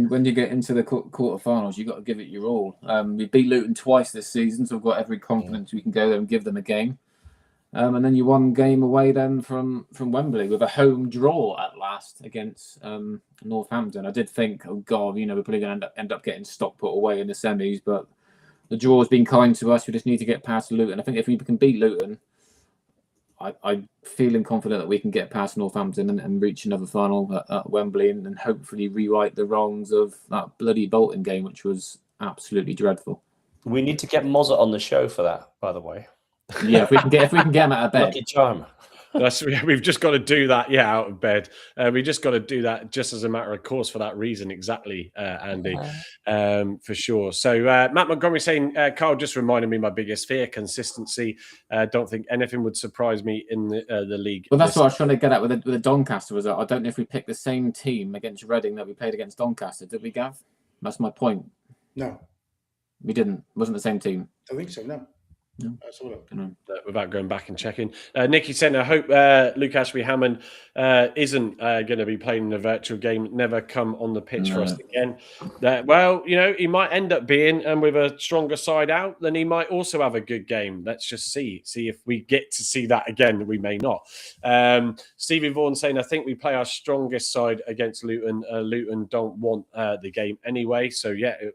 into the quarterfinals, you've got to give it your all. We beat Luton twice this season, so we've got every confidence we can go there and give them a game. And then you won game away then from Wembley with a home draw at last against Northampton. I did think, oh God, we're probably going to end up getting Stockport away in the semis, but the draw has been kind to us. We just need to get past Luton. I think if we can beat Luton, I'm feeling confident that we can get past Northampton and reach another final at Wembley and hopefully rewrite the wrongs of that bloody Bolton game, which was absolutely dreadful. We need to get Mozart on the show for that, by the way. Yeah, if we can get him out of bed. Lucky charm. We've just got to do that, out of bed. We just got to do that just as a matter of course for that reason, exactly, Andy, for sure. So Matt Montgomery saying, Carl just reminded me my biggest fear, consistency. Don't think anything would surprise me in the league. Well, that's what I was trying to get at with the Doncaster result. I don't know if we picked the same team against Reading that we played against Doncaster. Did we, Gav? That's my point. No. We didn't. It wasn't the same team. I think so, no. Without going back and checking. Nicky saying, I hope Luke Ashby-Hammond isn't going to be playing in a virtual game, never come on the pitch for us again. Well, he might end up being, and with a stronger side out, then he might also have a good game. Let's just see if we get to see that again. We may not. Stevie Vaughan saying, I think we play our strongest side against Luton. Luton don't want the game anyway. So, yeah, it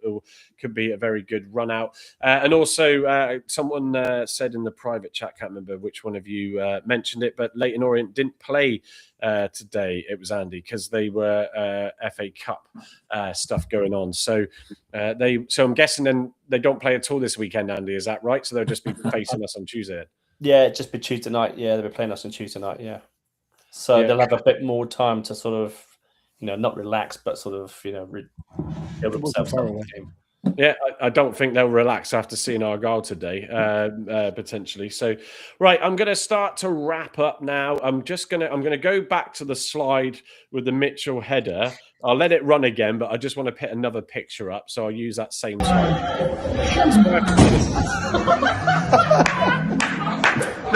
could be a very good run out. And also, someone said in the private chat, can't remember which one of you mentioned it, but Leyton Orient didn't play today. It was Andy, because they were FA Cup stuff going on. So I'm guessing then they don't play at all this weekend, Andy. Is that right? So they'll just be facing us on Tuesday. Yeah, it'd just be Tuesday night. Yeah, they'll be playing us on Tuesday night. Yeah, so they'll have a bit more time to sort of, not relax, but sort of, build themselves up the game. Yeah, I don't think they'll relax after seeing Argyle today, potentially. So, right, I'm going to start to wrap up now. I'm going to go back to the slide with the Mitchell header. I'll let it run again, but I just want to put another picture up, so I'll use that same slide.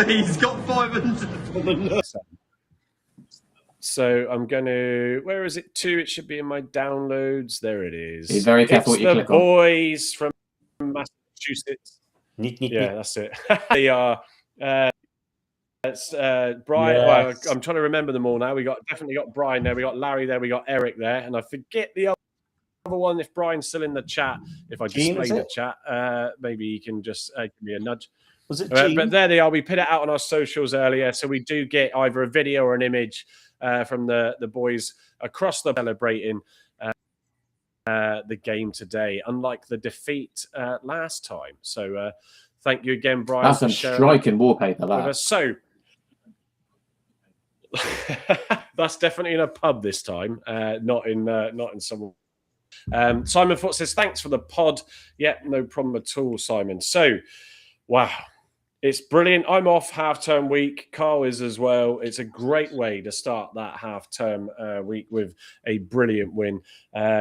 He's got 500. So I'm going to, where is it to? It should be in my downloads. There it is. Be very careful what you click on. The boys from Massachusetts. Yeah, that's it. They are. It's Brian. Yes. Well, I'm trying to remember them all now. We definitely got Brian there. We got Larry there. We got Eric there, and I forget the other one. If Brian's still in the chat, if I display the chat, maybe he can just give me a nudge. Was it Gene? But there they are. We put it out on our socials earlier, so we do get either a video or an image from the boys across the celebrating the game today, unlike the defeat last time. So thank you again, Brian. That's some striking wallpaper. That. So that's definitely in a pub this time, not in some. Simon Foote says, thanks for the pod. Yeah, no problem at all, Simon. So, wow. It's brilliant. I'm off half-term week. Carl is as well. It's a great way to start that half-term week with a brilliant win.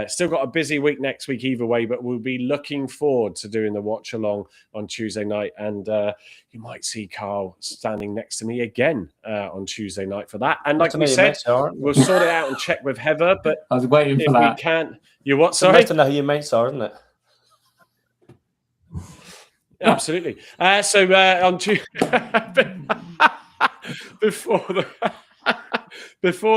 Still got a busy week next week either way, but we'll be looking forward to doing the watch-along on Tuesday night. And you might see Carl standing next to me again on Tuesday night for that. And like we said, we'll sort it out and check with Heather. But I was waiting for that. If we can't... You what, sorry? It's nice to know who your mates are, isn't it? Absolutely. So on Tuesday, before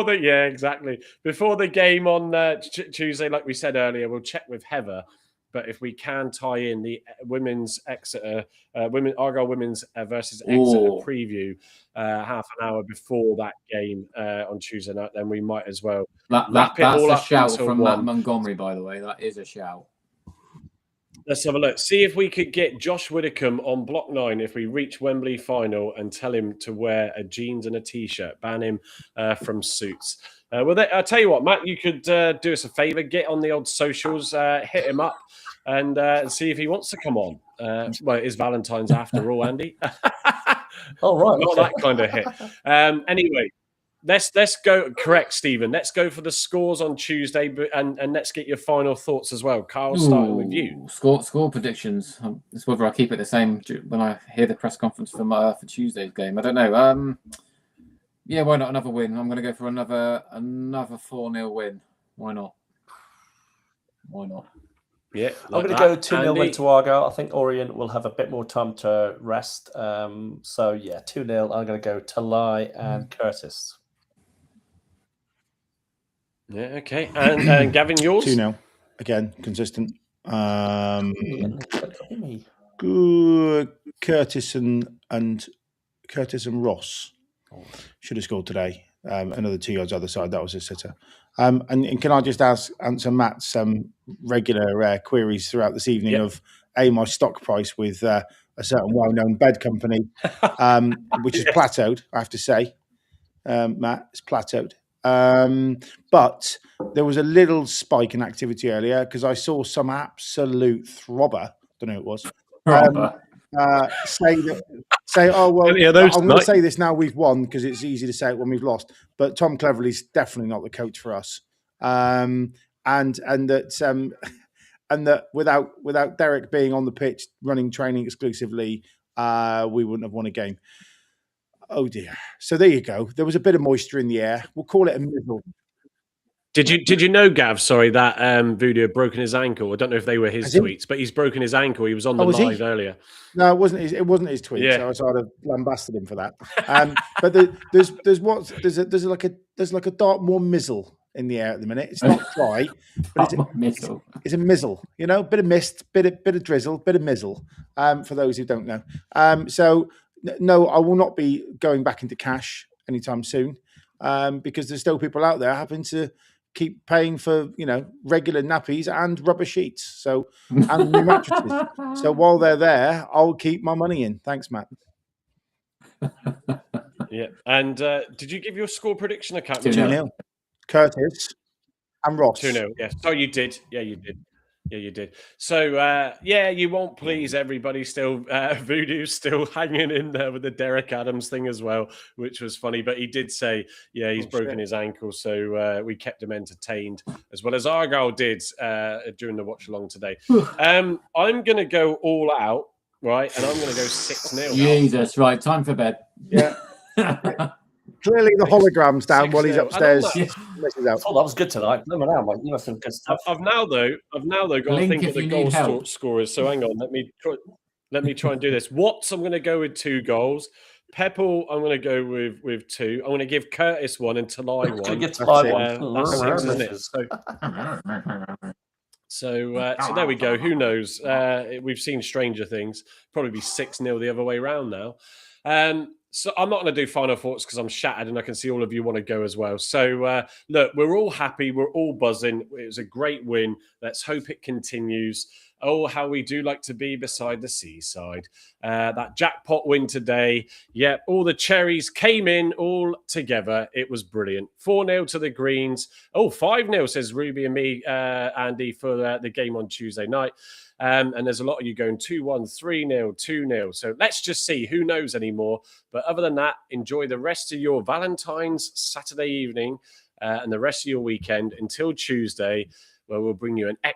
the game on Tuesday, like we said earlier, we'll check with Heather. But if we can tie in the women's Argyle women's versus Exeter preview half an hour before that game on Tuesday night, then we might as well. That's a shout from Matt Montgomery, by the way. That is a shout. Let's have a look. See if we could get Josh Widdicombe on block 9 if we reach Wembley final and tell him to wear a jeans and a T-shirt. Ban him from suits. Well, I'll tell you what, Matt, you could do us a favour. Get on the old socials, hit him up and see if he wants to come on. Well, it is Valentine's after all, Andy. Oh, right. Not that kind of hit. Anyway. Let's go. Correct, Stephen. Let's go for the scores on Tuesday, and let's get your final thoughts as well. Carl, starting with you. Score predictions. It's whether I keep it the same when I hear the press conference for Tuesday's game. I don't know. Yeah, why not another win? I'm going to go for another 4-0 win. Why not? Yeah, I'm going to go 2-0 win to Argyle. I think Orient will have a bit more time to rest. So yeah, 2-0. I'm going to go Talai and Curtis. Yeah, okay. And Gavin, yours? 2-0. Again, consistent. Good. Curtis and Ross should have scored today. Another 2 yards other side. That was a sitter. And can I just answer Matt's regular queries throughout this evening of my stock price with a certain well-known bed company, which has plateaued, I have to say. Matt, it's plateaued. But there was a little spike in activity earlier because I saw some absolute throbber, don't know who it was, say, oh, well, I'm going to say this now we've won because it's easy to say it when we've lost. But Tom Cleverley's definitely not the coach for us. And that without Derek being on the pitch running training exclusively, we wouldn't have won a game. Oh dear. So there you go. There was a bit of moisture in the air. We'll call it a middle. Did you know, Gav? Sorry, that Voodoo had broken his ankle. I don't know if they were his Has he? tweets, but he's broken his ankle. He was on the Oh, was he? live earlier. No, it wasn't his. It wasn't his tweet. Yeah. So I sort of lambasted him for that. But there's like a dark more mizzle in the air at the minute. It's not dry, but it's a mizzle. You know, bit of mist, bit of drizzle, bit of mizzle. For those who don't know. So no, I will not be going back into cash anytime soon, because there's still people out there having to keep paying for, you know, regular nappies and rubber sheets, so and new mattresses. So while they're there, I'll keep my money in. Thanks, Matt. Yeah. And did you give your score prediction? I can't 2-0. Curtis and Ross. 2-0. Yeah. Oh, you did. Yeah, you did. Yeah, you did. So, yeah, you won't please everybody still. Voodoo's still hanging in there with the Derek Adams thing as well, which was funny. But he did say, yeah, he's broken his ankle. So we kept him entertained, as well as Argyle did during the watch-along today. I'm going to go all out, right? And I'm going to go 6-0. Jesus, right. Time for bed. Yeah. Clearly the hologram's down while he's upstairs. Oh, that was good tonight. You must have good stuff. I've now though got to think of the goal scorers. So hang on, let me try and do this. Watts, I'm going to go with 2 goals. Peppel, I'm going to go with 2. I'm going to give Curtis 1 and Talai 1. Get Talai 1. That's 6, isn't it? So there we go. Who knows? We've seen stranger things. Probably be 6-0 the other way around now. So I'm not going to do final thoughts because I'm shattered and I can see all of you want to go as well. So look, we're all happy. We're all buzzing. It was a great win. Let's hope it continues. Oh, how we do like to be beside the seaside. That jackpot win today. Yeah, all the cherries came in all together. It was brilliant. 4-0 to the Greens. Oh, 5-0 says Ruby and me, Andy, for the game on Tuesday night. And there's a lot of you going 2-1, 3-0, 2-0. So let's just see. Who knows anymore? But other than that, enjoy the rest of your Valentine's Saturday evening and the rest of your weekend until Tuesday, where we'll bring you an extra